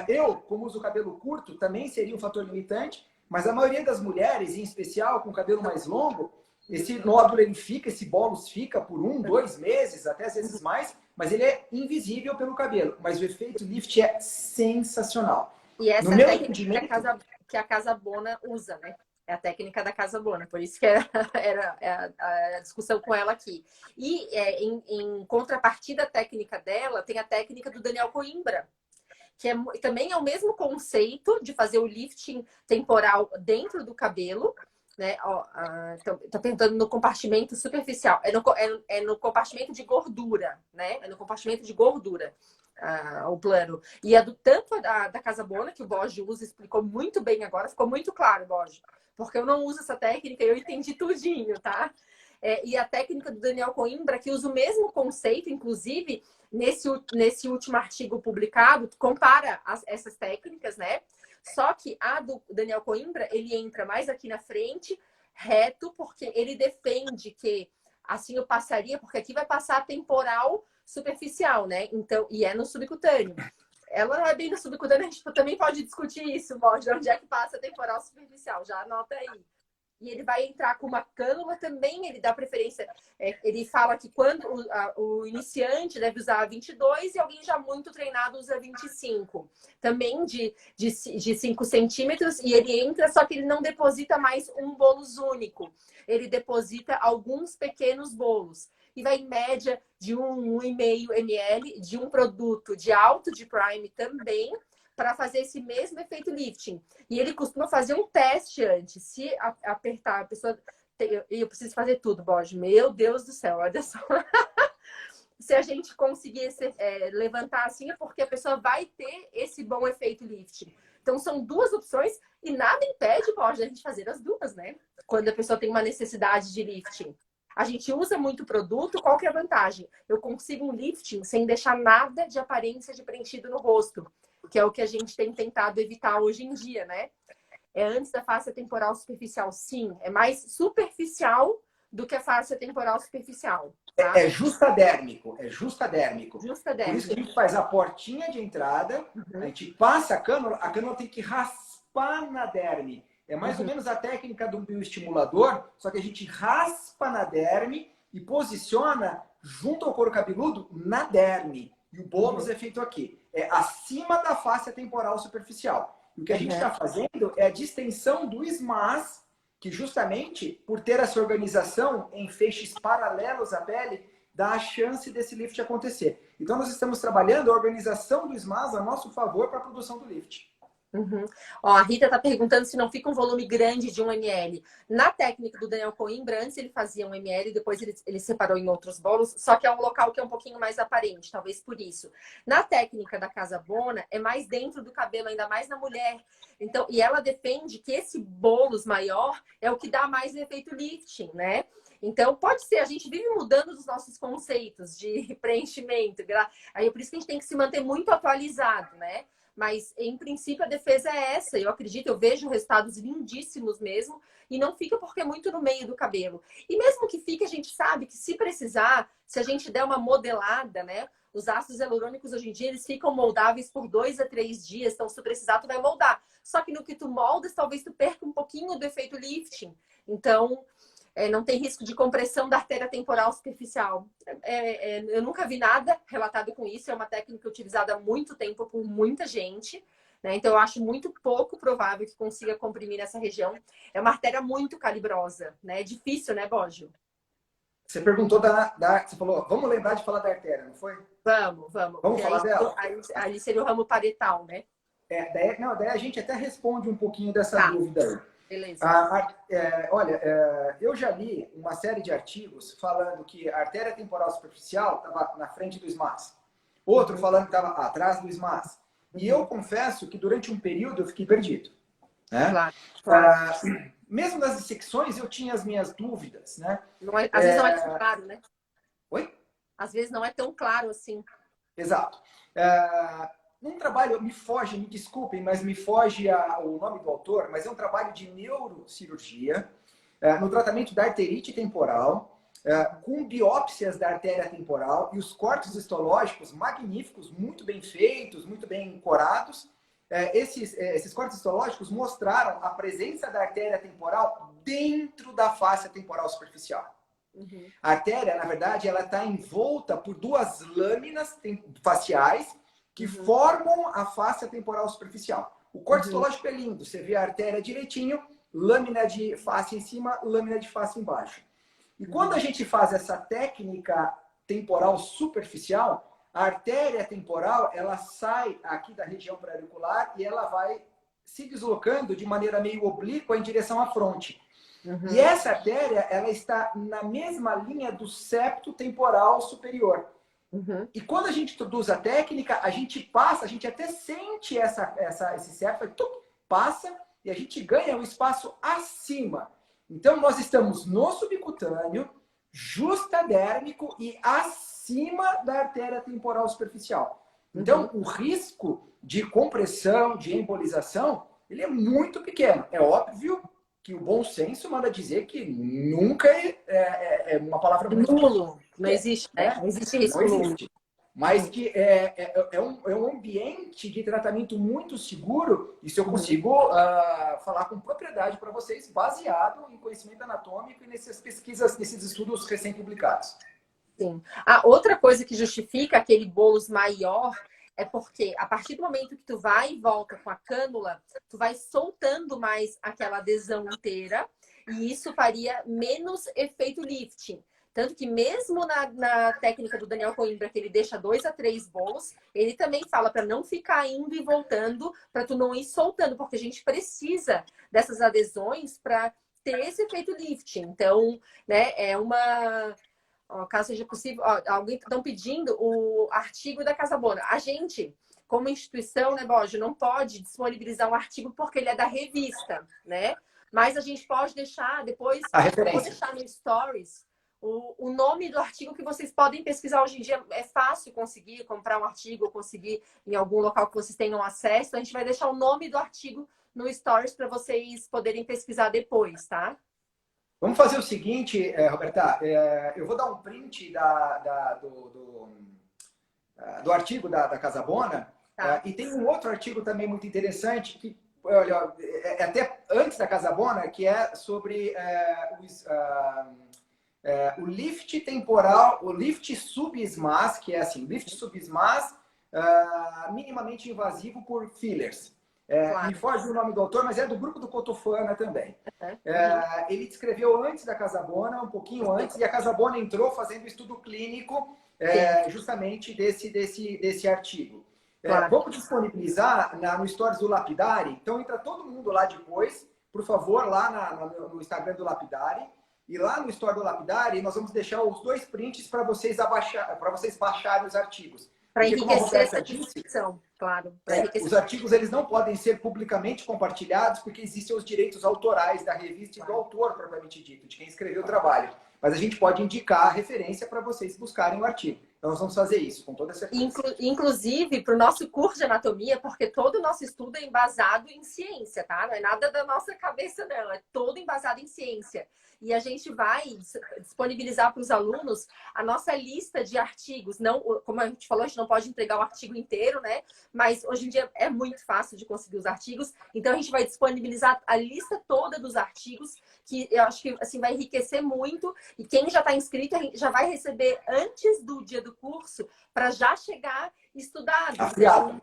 Eu, como uso cabelo curto, também seria um fator limitante, mas a maioria das mulheres, em especial com cabelo mais longo, esse nódulo ele fica, esse bólus fica por 1, 2 meses, até às vezes mais, mas ele é invisível pelo cabelo. Mas o efeito lift é sensacional. E essa é a técnica que a Casabona usa, né? É a técnica da Casabona, por isso que era a discussão com ela aqui. E em contrapartida técnica dela, tem a técnica do Daniel Coimbra, que também é o mesmo conceito de fazer o lifting temporal dentro do cabelo, né? Tô perguntando no compartimento superficial. É no compartimento de gordura, né? É no compartimento de gordura. O plano. E tanto da Casabona, que o Borges usa, explicou muito bem agora, ficou muito claro, Borges, porque eu não uso essa técnica e eu entendi tudinho, tá? E a técnica do Daniel Coimbra, que usa o mesmo conceito, inclusive, nesse último artigo publicado, compara essas técnicas, né? Só que a do Daniel Coimbra, ele entra mais aqui na frente, reto, porque ele defende que assim eu passaria, porque aqui vai passar temporal superficial, né? Então, e é no subcutâneo. Ela não é bem no subcutâneo, a gente também pode discutir isso, Borges, onde é que passa a temporal superficial, já anota aí. E ele vai entrar com uma cânula também, ele dá preferência, ele fala que quando o iniciante deve usar 22 e alguém já muito treinado usa 25. Também de 5 centímetros, e ele entra, só que ele não deposita mais um bolos único. Ele deposita alguns pequenos bolos. E vai em média de 1,5 ml de um produto de alto de prime também, para fazer esse mesmo efeito lifting. E ele costuma fazer um teste antes. Se apertar, a pessoa... Eu preciso fazer tudo, Borges. Meu Deus do céu, olha só. Se a gente conseguir levantar assim, é porque a pessoa vai ter esse bom efeito lifting. Então, são duas opções e nada impede, Borges, a gente fazer as duas, né? Quando a pessoa tem uma necessidade de lifting. A gente usa muito produto, qual que é a vantagem? Eu consigo um lifting sem deixar nada de aparência de preenchido no rosto, que é o que a gente tem tentado evitar hoje em dia, né? É antes da face temporal superficial, sim. É mais superficial do que a face temporal superficial. Tá? É justadérmico, é justadérmico. Justadérmico. Por isso que a gente faz a portinha de entrada, a gente passa a cânula tem que raspar na derme. É mais ou menos a técnica do bioestimulador, só que a gente raspa na derme e posiciona junto ao couro cabeludo na derme. E o bônus é feito aqui. É acima da face temporal superficial. E o que a gente está fazendo é a distensão do SMAS, que justamente, por ter essa organização em feixes paralelos à pele, dá a chance desse lift acontecer. Então, nós estamos trabalhando a organização do SMAS a nosso favor para a produção do lift. Ó, a Rita está perguntando se não fica um volume grande de 1 ml. Na técnica do Daniel Coimbra, antes ele fazia 1 ml, depois ele separou em outros bolos, só que é um local que é um pouquinho mais aparente, talvez por isso. Na técnica da Casabona, é mais dentro do cabelo, ainda mais na mulher. Então, e ela defende que esse bolos maior é o que dá mais efeito lifting, né? Então, pode ser, a gente vive mudando os nossos conceitos de preenchimento. Aí, por isso que a gente tem que se manter muito atualizado, né? Mas, em princípio, a defesa é essa. Eu acredito, eu vejo resultados lindíssimos mesmo. E não fica porque é muito no meio do cabelo. E mesmo que fique, a gente sabe que se precisar, se a gente der uma modelada, né? Os ácidos hialurônicos, hoje em dia, eles ficam moldáveis por 2 a 3 dias. Então, se precisar, tu vai moldar. Só que no que tu moldas, talvez tu perca um pouquinho do efeito lifting. Então... não tem risco de compressão da artéria temporal superficial. Eu nunca vi nada relatado com isso. É uma técnica utilizada há muito tempo por muita gente. Né? Então, eu acho muito pouco provável que consiga comprimir nessa região. É uma artéria muito calibrosa. Né? É difícil, né, Bógio? Você perguntou Você falou, vamos lembrar de falar da artéria, não foi? Vamos. Vamos falar dela? Ali seria o ramo parietal, né? Daí a gente até responde um pouquinho dessa dúvida aí. Beleza. Olha, eu já li uma série de artigos falando que a artéria temporal superficial estava na frente do SMAS. Outro falando que estava atrás do SMAS. E eu confesso que durante um período eu fiquei perdido, né? Claro, claro. Mesmo nas dissecções eu tinha as minhas dúvidas, né? Às vezes não é tão claro, né? Oi? Às vezes não é tão claro assim. Exato. Num trabalho, me desculpem, mas me foge o nome do autor, mas é um trabalho de neurocirurgia, no tratamento da arterite temporal, com biópsias da artéria temporal e os cortes histológicos magníficos, muito bem feitos, muito bem corados. Esses cortes histológicos mostraram a presença da artéria temporal dentro da face temporal superficial. Uhum. A artéria, na verdade, ela está envolta por duas lâminas faciais que formam a face temporal superficial. O corte histológico é lindo, você vê a artéria direitinho, lâmina de face em cima, lâmina de face embaixo. E quando a gente faz essa técnica temporal superficial, a artéria temporal, ela sai aqui da região pré-auricular e ela vai se deslocando de maneira meio oblíqua em direção à fronte. E essa artéria, ela está na mesma linha do septo temporal superior. E quando a gente introduz a técnica, a gente passa, a gente até sente esse septo, passa e a gente ganha um espaço acima. Então, nós estamos no subcutâneo, justadérmico e acima da artéria temporal superficial. Então, o risco de compressão, de embolização, ele é muito pequeno. É óbvio que o bom senso manda dizer que nunca é uma palavra muito... Nulo. Não existe, né? Não existe risco nulo. Mas que é um ambiente de tratamento muito seguro, isso eu consigo falar com propriedade para vocês, baseado em conhecimento anatômico e nessas pesquisas, nesses estudos recém-publicados. Sim. A outra coisa que justifica aquele bolus maior é porque a partir do momento que tu vai e volta com a cânula, tu vai soltando mais aquela adesão inteira e isso faria menos efeito lifting. Tanto que mesmo na técnica do Daniel Coimbra, que ele deixa 2 a 3 bolos, ele também fala para não ficar indo e voltando, para tu não ir soltando, porque a gente precisa dessas adesões para ter esse efeito lifting. Então, né, caso seja possível, alguém estão pedindo o artigo da Casabona. A gente, como instituição, né, Borja, não pode disponibilizar um artigo porque ele é da revista, né? Mas a gente pode deixar depois, eu vou deixar no Stories o nome do artigo que vocês podem pesquisar. Hoje em dia é fácil conseguir comprar um artigo ou conseguir em algum local que vocês tenham acesso. A gente vai deixar o nome do artigo no Stories para vocês poderem pesquisar depois, tá? Vamos fazer o seguinte, Roberta, eu vou dar um print do artigo da Casabona, tá. E tem um outro artigo também muito interessante, que olha, até antes da Casabona, que é sobre o lift temporal, o lift subismas, que é assim, lift subismas minimamente invasivo por fillers. Claro. Me foge o nome do autor, mas é do grupo do Cotofana também. Ele descreveu antes da Casabona, um pouquinho antes, e a Casabona entrou fazendo estudo clínico justamente desse artigo. Claro. Vamos disponibilizar no Stories do Lapidari, então entra todo mundo lá depois, por favor, lá no Instagram do Lapidari. E lá no Story do Lapidari, nós vamos deixar os 2 prints para vocês baixarem os artigos. Para enriquecer essa discussão, claro. Os artigos eles não podem ser publicamente compartilhados porque existem os direitos autorais da revista e do autor, propriamente dito, de quem escreveu o trabalho. Mas a gente pode indicar a referência para vocês buscarem o artigo. Então, nós vamos fazer isso, com toda certeza. Inclusive, para o nosso curso de anatomia, porque todo o nosso estudo é embasado em ciência, tá? Não é nada da nossa cabeça, não. É todo embasado em ciência. E a gente vai disponibilizar para os alunos a nossa lista de artigos. Não, como a gente falou, a gente não pode entregar o artigo inteiro, né? Mas hoje em dia é muito fácil de conseguir os artigos. Então, a gente vai disponibilizar a lista toda dos artigos, que eu acho que assim, vai enriquecer muito. E quem já está inscrito já vai receber antes do dia do curso para já chegar estudado. Afiado.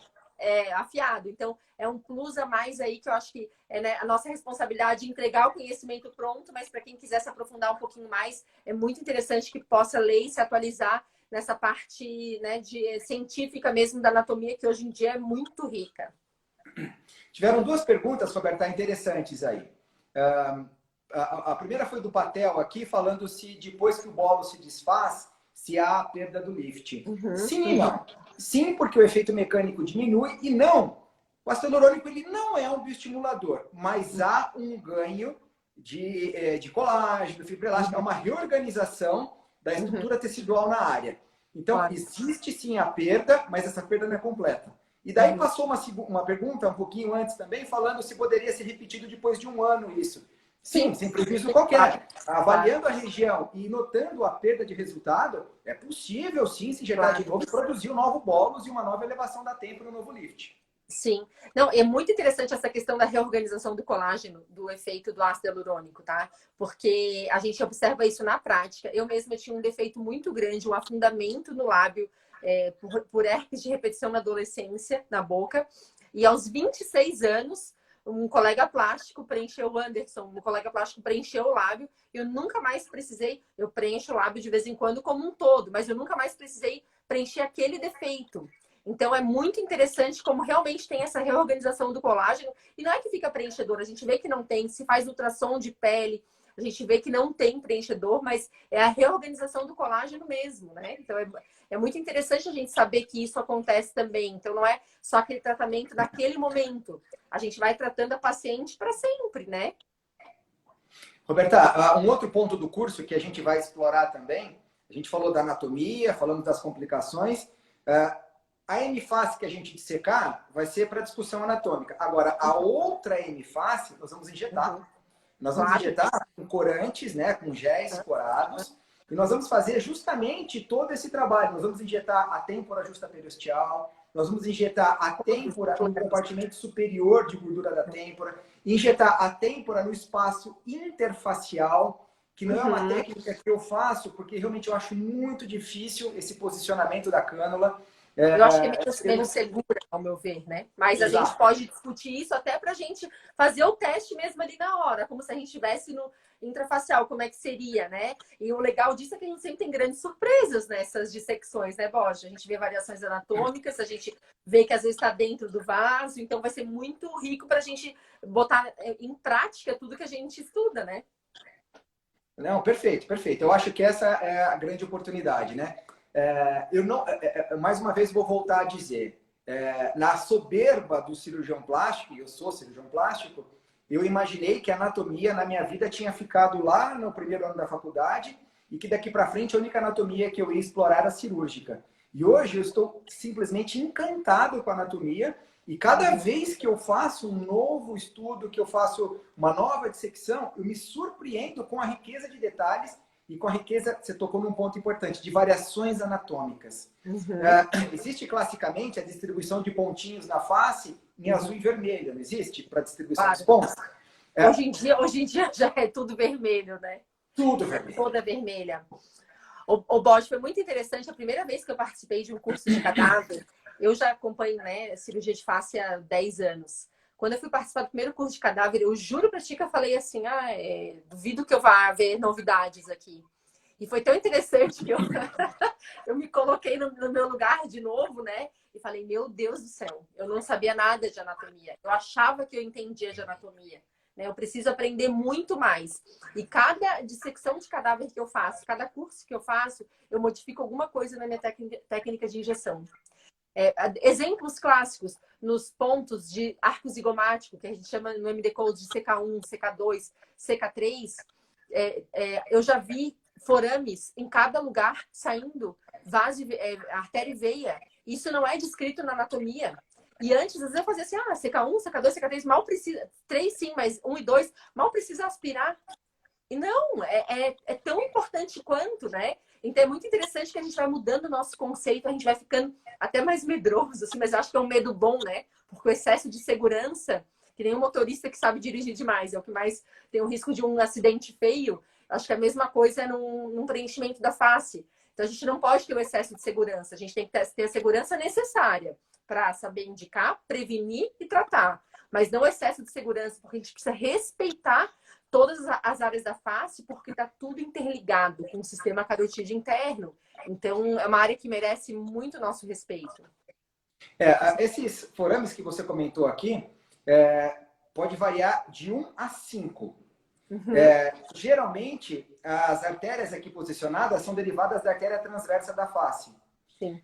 Afiado. Então, é um plus a mais aí que eu acho que é, né, a nossa responsabilidade de entregar o conhecimento pronto, mas para quem quiser se aprofundar um pouquinho mais, é muito interessante que possa ler e se atualizar nessa parte, né, científica mesmo da anatomia, que hoje em dia é muito rica. Tiveram 2 perguntas, Roberta, interessantes aí. A primeira foi do Patel aqui, falando se depois que o bolo se desfaz, se há a perda do lift. Uhum. Sim e não. Sim, porque o efeito mecânico diminui, e não. O ácido hialurônico ele não é um bioestimulador, mas há um ganho de colágeno, fibra elástica, é uma reorganização da estrutura tecidual na área. Então, Claro. existe sim a perda, mas essa perda não é completa. E daí passou uma pergunta um pouquinho antes também, falando se poderia ser repetido depois de um ano isso. Sim, sem prejuízo qualquer. Avaliando a região e notando a perda de resultado, é possível sim se injetar de novo e produzir um novo bônus e uma nova elevação da têmpora no novo lift. Sim. Não, é muito interessante essa questão da reorganização do colágeno, do efeito do ácido hialurônico, tá? Porque a gente observa isso na prática. Eu mesma tinha um defeito muito grande, um afundamento no lábio por herpes de repetição na adolescência, na boca. E aos 26 anos, um colega plástico preencheu, o Anderson, um colega plástico preencheu o lábio. Eu nunca mais precisei, eu preencho o lábio de vez em quando como um todo, mas eu nunca mais precisei preencher aquele defeito. Então, é muito interessante como realmente tem essa reorganização do colágeno. E não é que fica preenchedor, a gente vê que não tem. Se faz ultrassom de pele, a gente vê que não tem preenchedor, mas é a reorganização do colágeno mesmo, né? Então, é muito interessante a gente saber que isso acontece também. Então, não é só aquele tratamento daquele momento. A gente vai tratando a paciente para sempre, né? Roberta, um outro ponto do curso que a gente vai explorar também, a gente falou da anatomia, falando das complicações. A hemifácie que a gente dissecar vai ser para discussão anatômica. Agora, a outra hemifácie, nós vamos injetar. Nós vamos injetar com corantes, né, com géis corados, e nós vamos fazer justamente todo esse trabalho. Nós vamos injetar a têmpora justa periosteal, nós vamos injetar a têmpora no compartimento superior de gordura da têmpora, injetar a têmpora no espaço interfacial, que não é uma técnica que eu faço, porque realmente eu acho muito difícil esse posicionamento da cânula. Eu acho que é menos segura, ao meu ver, né? Mas a gente pode discutir isso até para a gente fazer o teste mesmo ali na hora, como se a gente estivesse no intrafacial, como é que seria, né? E o legal disso é que a gente sempre tem grandes surpresas nessas dissecções, né, Borja? A gente vê variações anatômicas, a gente vê que às vezes está dentro do vaso, então vai ser muito rico para a gente botar em prática tudo que a gente estuda, né? Não, perfeito, perfeito. Eu acho que essa é a grande oportunidade, né? Eu não, mais uma vez vou voltar a dizer, na soberba do cirurgião plástico, e eu sou cirurgião plástico, eu imaginei que a anatomia na minha vida tinha ficado lá no primeiro ano da faculdade e que daqui para frente a única anatomia que eu ia explorar era a cirúrgica. E hoje eu estou simplesmente encantado com a anatomia e cada vez que eu faço um novo estudo, que eu faço uma nova dissecção, eu me surpreendo com a riqueza de detalhes e com a riqueza, você tocou num ponto importante, de variações anatômicas. Existe classicamente a distribuição de pontinhos na face em azul e vermelho, não existe? Para distribuição dos pontos? Hoje em dia já é tudo vermelho, né? Tudo vermelho. Toda vermelha. O Bosch, foi muito interessante. A primeira vez que eu participei de um curso de cadáver, eu já acompanho, né, cirurgia de face há 10 anos. Quando eu fui participar do primeiro curso de cadáver, eu juro pra ti que eu falei assim, duvido que eu vá ver novidades aqui. E foi tão interessante que eu me coloquei no meu lugar de novo, né? E falei, meu Deus do céu, eu não sabia nada de anatomia. Eu achava que eu entendia de anatomia. Né? Eu preciso aprender muito mais. E cada dissecção de cadáver que eu faço, cada curso que eu faço, eu modifico alguma coisa na minha técnica de injeção. Exemplos clássicos nos pontos de arco zigomático, que a gente chama no MD Code de CK1, CK2, CK3, eu já vi forames em cada lugar saindo artéria e veia. Isso não é descrito na anatomia. E antes, às vezes, eu fazia assim, CK1, CK2, CK3, mal precisa, 3 sim, mas 1 e 2, mal precisa aspirar. E não, é tão importante quanto, né? Então é muito interessante que a gente vai mudando o nosso conceito, a gente vai ficando até mais medroso, assim, mas eu acho que é um medo bom, né? Porque o excesso de segurança, que nem um motorista que sabe dirigir demais, é o que mais tem o risco de um acidente feio. Acho que a mesma coisa é num preenchimento da face. Então a gente não pode ter o excesso de segurança, a gente tem que ter a segurança necessária para saber indicar, prevenir e tratar. Mas não o excesso de segurança, porque a gente precisa respeitar todas as áreas da face, porque está tudo interligado com o sistema carotídeo interno. Então, é uma área que merece muito nosso respeito. Esses forames que você comentou aqui, pode variar de 1 a 5. Uhum. Geralmente, as artérias aqui posicionadas são derivadas da artéria transversa da face. Sim.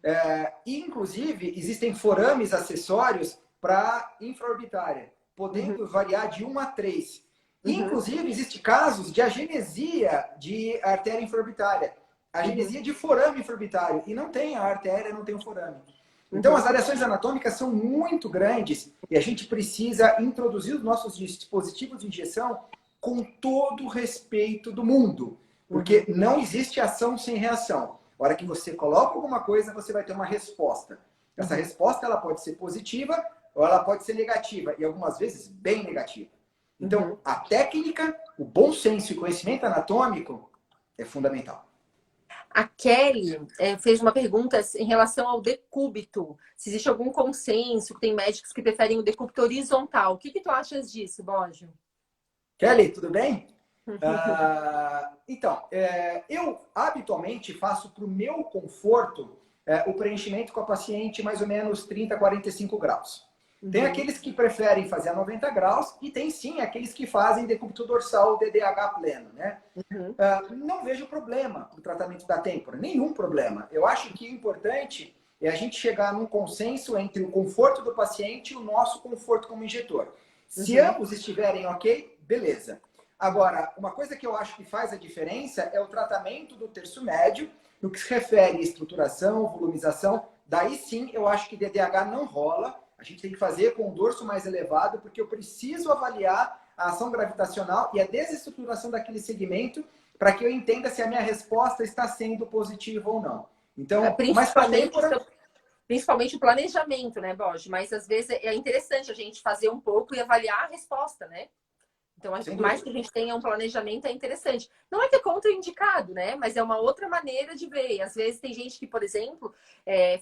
E, inclusive, existem forames acessórios para infraorbitária, Uhum. podendo variar de 1 a 3. Uhum. Inclusive, existem casos de agenesia de artéria infraorbitária, Uhum. agenesia de forame infraorbitário, e não tem a artéria, não tem o forame. Então, as Uhum. variações anatômicas são muito grandes e a gente precisa introduzir os nossos dispositivos de injeção com todo o respeito do mundo, porque Uhum. não existe ação sem reação. A hora que você coloca alguma coisa, você vai ter uma resposta. Essa Uhum. resposta ela pode ser positiva ou ela pode ser negativa, e algumas vezes bem negativa. Então, Uhum. a técnica, o bom senso e conhecimento anatômico é fundamental. A Kelly fez uma pergunta em relação ao decúbito. Se existe algum consenso, tem médicos que preferem o decúbito horizontal. O que tu achas disso, Bógio? Kelly, tudo bem? Então, eu habitualmente faço para o meu conforto o preenchimento com a paciente mais ou menos 30 a 45 graus. Tem Uhum. aqueles que preferem fazer a 90 graus e tem sim aqueles que fazem decúbito dorsal DDH pleno, né? Uhum. Não vejo problema para o tratamento da têmpora, nenhum problema. Eu acho que o importante é a gente chegar num consenso entre o conforto do paciente e o nosso conforto como injetor. Se Uhum. ambos estiverem ok, beleza. Agora, uma coisa que eu acho que faz a diferença é o tratamento do terço médio, no que se refere à estruturação, volumização. Daí sim, eu acho que DDH não rola. A gente tem que fazer com o dorso mais elevado, porque eu preciso avaliar a ação gravitacional e a desestruturação daquele segmento para que eu entenda se a minha resposta está sendo positiva ou não. Então, mas para a Principalmente, têmpora, principalmente o planejamento, né, Bógio? Mas às vezes é interessante a gente fazer um pouco e avaliar a resposta, né? Então, sem mais dúvida. que a gente tenha um planejamento, é interessante. Não é que é contraindicado, né? Mas é uma outra maneira de ver. E, às vezes tem gente que, por exemplo,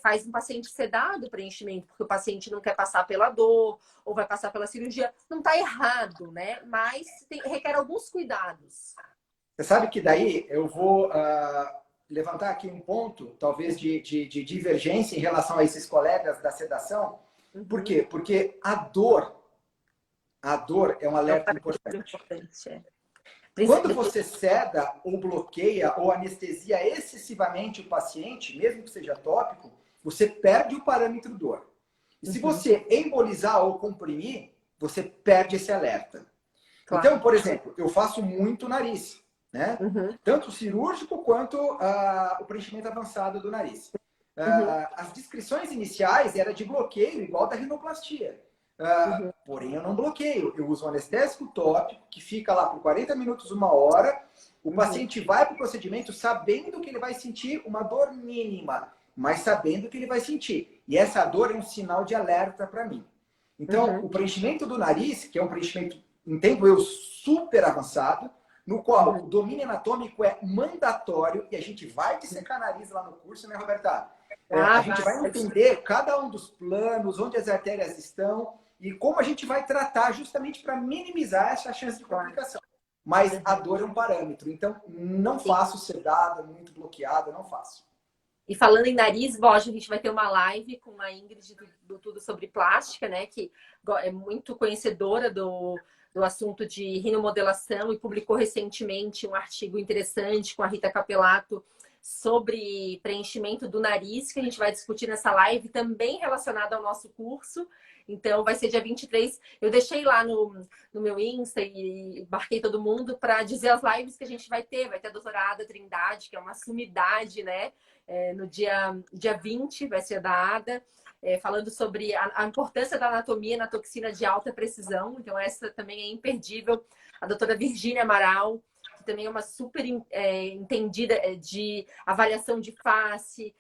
faz um paciente sedado o preenchimento, porque o paciente não quer passar pela dor ou vai passar pela cirurgia. Não está errado, né? Mas requer alguns cuidados. Você sabe que daí eu vou levantar aqui um ponto, talvez de divergência em relação a esses colegas da sedação. Por Uhum. quê? Porque a dor é um É um alerta parâmetro importante. importante. Quando você seda ou bloqueia ou anestesia excessivamente o paciente, mesmo que seja tópico, você perde o parâmetro dor. E se Uhum. você embolizar ou comprimir, você perde esse alerta. Então, Claro. por exemplo, eu faço muito nariz, né? Uhum. Tanto cirúrgico quanto o preenchimento avançado do nariz. Uhum. As descrições iniciais era de bloqueio igual da rinoplastia. Uhum. Porém, eu não bloqueio. Eu uso um anestésico tópico que fica lá por 40 minutos, 1 hora. O Uhum. paciente vai para o procedimento sabendo que ele vai sentir uma dor mínima, mas sabendo que ele vai sentir. E essa dor é um sinal de alerta para mim. Então, Uhum. o preenchimento do nariz, que é um preenchimento, entendo eu, super avançado, no qual Uhum. o domínio anatômico é mandatório, e a gente vai dissecar nariz lá no curso, né, Roberta? A Ah, gente vai vai. entender cada um dos planos, onde as artérias estão, e como a gente vai tratar justamente para minimizar essa chance de Claro. complicação. Mas a Uhum. dor é um parâmetro, então não Sim. faço sedada, muito bloqueada, não faço. E falando em nariz, Bosch, a gente vai ter uma live com a Ingrid do Tudo Sobre Plástica, né? Que é muito conhecedora do assunto de rinomodelação e publicou recentemente um artigo interessante com a Rita Capelato sobre preenchimento do nariz, que a gente vai discutir nessa live, também relacionada ao nosso curso. Então, vai ser dia 23. Eu deixei lá no meu Insta e marquei todo mundo para dizer as lives que a gente vai ter. Vai ter a doutora Ada Trindade, que é uma sumidade, né? No dia 20 vai ser da Ada, falando sobre a importância da anatomia na toxina de alta precisão. Então, essa também é imperdível. A doutora Virgínia Amaral, que também é uma super entendida de avaliação de face,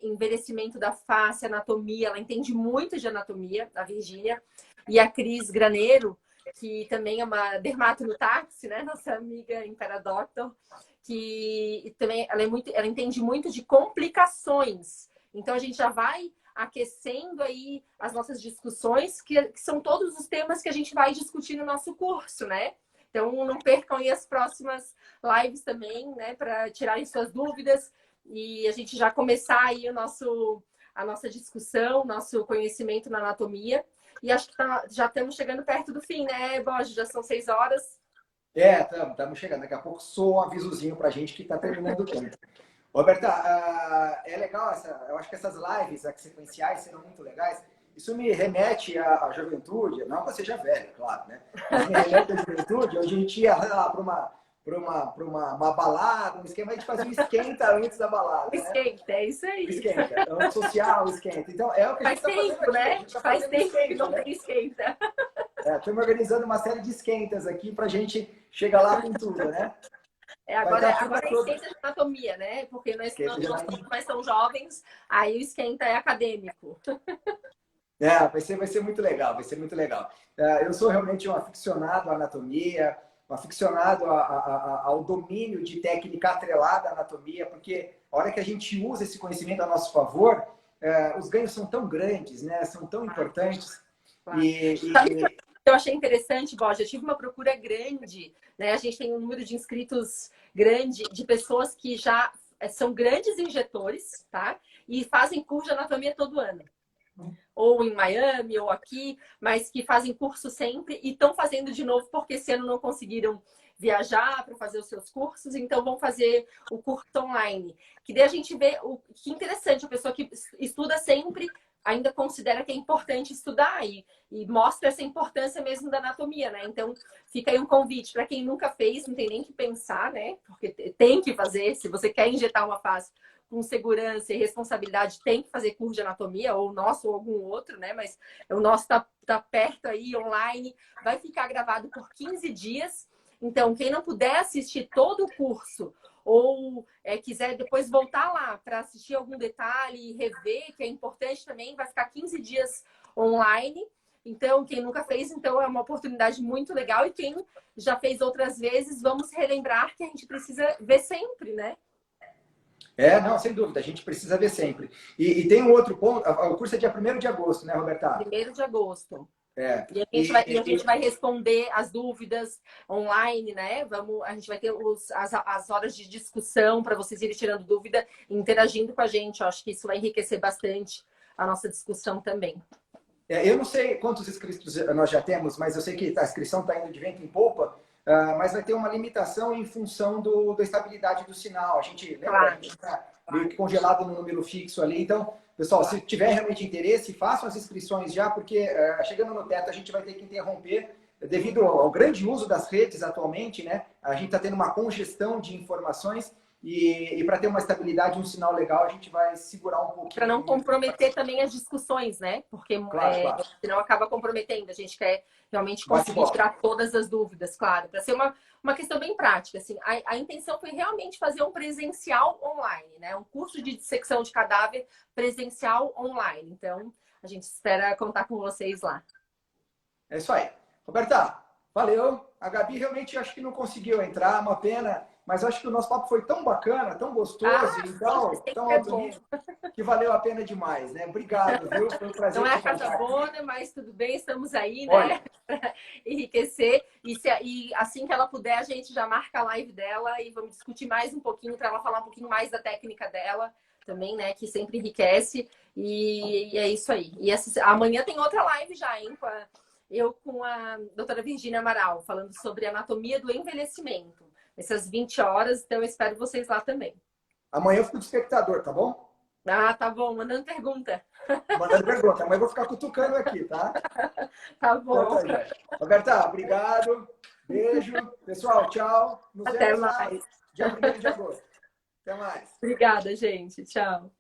envelhecimento da face, anatomia. Ela entende muito de anatomia, a Virgínia. E a Cris Graneiro, que também é uma dermato no táxi, né? Nossa amiga Imperadoctor, que também ela entende muito de complicações. Então a gente já vai aquecendo aí as nossas discussões, que são todos os temas que a gente vai discutir no nosso curso, né? Então não percam aí as próximas lives também, né, para tirarem suas dúvidas e a gente já começar aí a nossa discussão, nosso conhecimento na anatomia. E acho que já estamos chegando perto do fim, né, Borges? Já são 6 horas. Estamos chegando. Daqui a pouco soa um avisozinho pra gente que está terminando o tempo. Roberta, é legal, eu acho que essas lives sequenciais serão muito legais. Isso me remete à juventude, não que eu seja velho, claro, né? Mas me remete à juventude, onde a gente ia lá para uma balada, um esquema, a gente fazia um esquenta antes da balada, né? Esquenta, é isso aí. Esquenta, então, social, esquenta. Então, é o que a gente está fazendo né? aqui. Tá Faz tempo esquenta, que não né? tem esquenta. Estamos organizando uma série de esquentas aqui para a gente chegar lá com tudo, né? Agora é esquenta de anatomia, né? Porque nós somos mais tão jovens, aí o esquenta é acadêmico. Vai ser muito legal, vai ser muito legal. Eu sou realmente um aficionado à anatomia, um aficionado ao domínio de técnica atrelada à anatomia, porque a hora que a gente usa esse conhecimento a nosso favor, os ganhos são tão grandes, né? São tão importantes. Claro. Sabe o que eu achei interessante, Borja? Eu tive uma procura grande, né? A gente tem um número de inscritos grande de pessoas que já são grandes injetores, tá? E fazem curso de anatomia todo ano. Ou em Miami, ou aqui, mas que fazem curso sempre e estão fazendo de novo porque esse ano não conseguiram viajar para fazer os seus cursos, então vão fazer o curso online. Que daí a gente vê que interessante, a pessoa que estuda sempre ainda considera que é importante estudar e mostra essa importância mesmo da anatomia, né? Então fica aí um convite para quem nunca fez, não tem nem que pensar, né? Porque tem que fazer, se você quer injetar uma face com segurança e responsabilidade, tem que fazer curso de anatomia, ou o nosso ou algum outro, né? Mas o nosso tá perto aí, online, vai ficar gravado por 15 dias. Então, quem não puder assistir todo o curso ou quiser depois voltar lá para assistir algum detalhe e rever, que é importante também, vai ficar 15 dias online. Então, quem nunca fez, então é uma oportunidade muito legal. E quem já fez outras vezes, vamos relembrar que a gente precisa ver sempre, né? Não, sem dúvida, a gente precisa ver sempre. E tem um outro ponto, o curso é dia 1º de agosto, né, Roberta? 1º de agosto. E a gente vai responder as dúvidas online, né? A gente vai ter as horas de discussão para vocês irem tirando dúvida e interagindo com a gente. Eu acho que isso vai enriquecer bastante a nossa discussão também. Eu não sei quantos inscritos nós já temos, mas eu sei que a inscrição está indo de vento em popa, mas vai ter uma limitação em função da estabilidade do sinal. A gente está meio que congelado no número fixo ali. Então, pessoal, se tiver realmente interesse, façam as inscrições já, porque chegando no teto a gente vai ter que interromper devido ao grande uso das redes atualmente, né? A gente está tendo uma congestão de informações e para ter uma estabilidade, um sinal legal, a gente vai segurar um pouquinho. Para não comprometer também as discussões, né? Porque claro. Senão acaba comprometendo. A gente quer realmente conseguir tirar todas as dúvidas, claro. Para ser uma questão bem prática. Assim, a intenção foi realmente fazer um presencial online, né? Um curso de dissecção de cadáver presencial online. Então, a gente espera contar com vocês lá. É isso aí. Roberta, valeu. A Gabi realmente acho que não conseguiu entrar, uma pena. Mas acho que o nosso papo foi tão bacana, tão gostoso, tão alto nível, que valeu a pena demais, né? Obrigado, viu? Foi um prazer. Não é a Casa Bona, mas tudo bem, estamos aí, né? Para enriquecer. E assim que ela puder, a gente já marca a live dela e vamos discutir mais um pouquinho, para ela falar um pouquinho mais da técnica dela também, né? Que sempre enriquece. E é isso aí. E amanhã tem outra live já, hein? Eu com a doutora Virgínia Amaral, falando sobre anatomia do envelhecimento. Essas 20 horas, então eu espero vocês lá também. Amanhã eu fico de espectador, tá bom? Tá bom. Mandando pergunta. Mandando pergunta. Amanhã eu vou ficar cutucando aqui, tá? Tá bom. Então, Roberta, obrigado. Beijo. Pessoal, tchau. Até mais. Dia 1º de agosto. Até mais. Obrigada, gente. Tchau.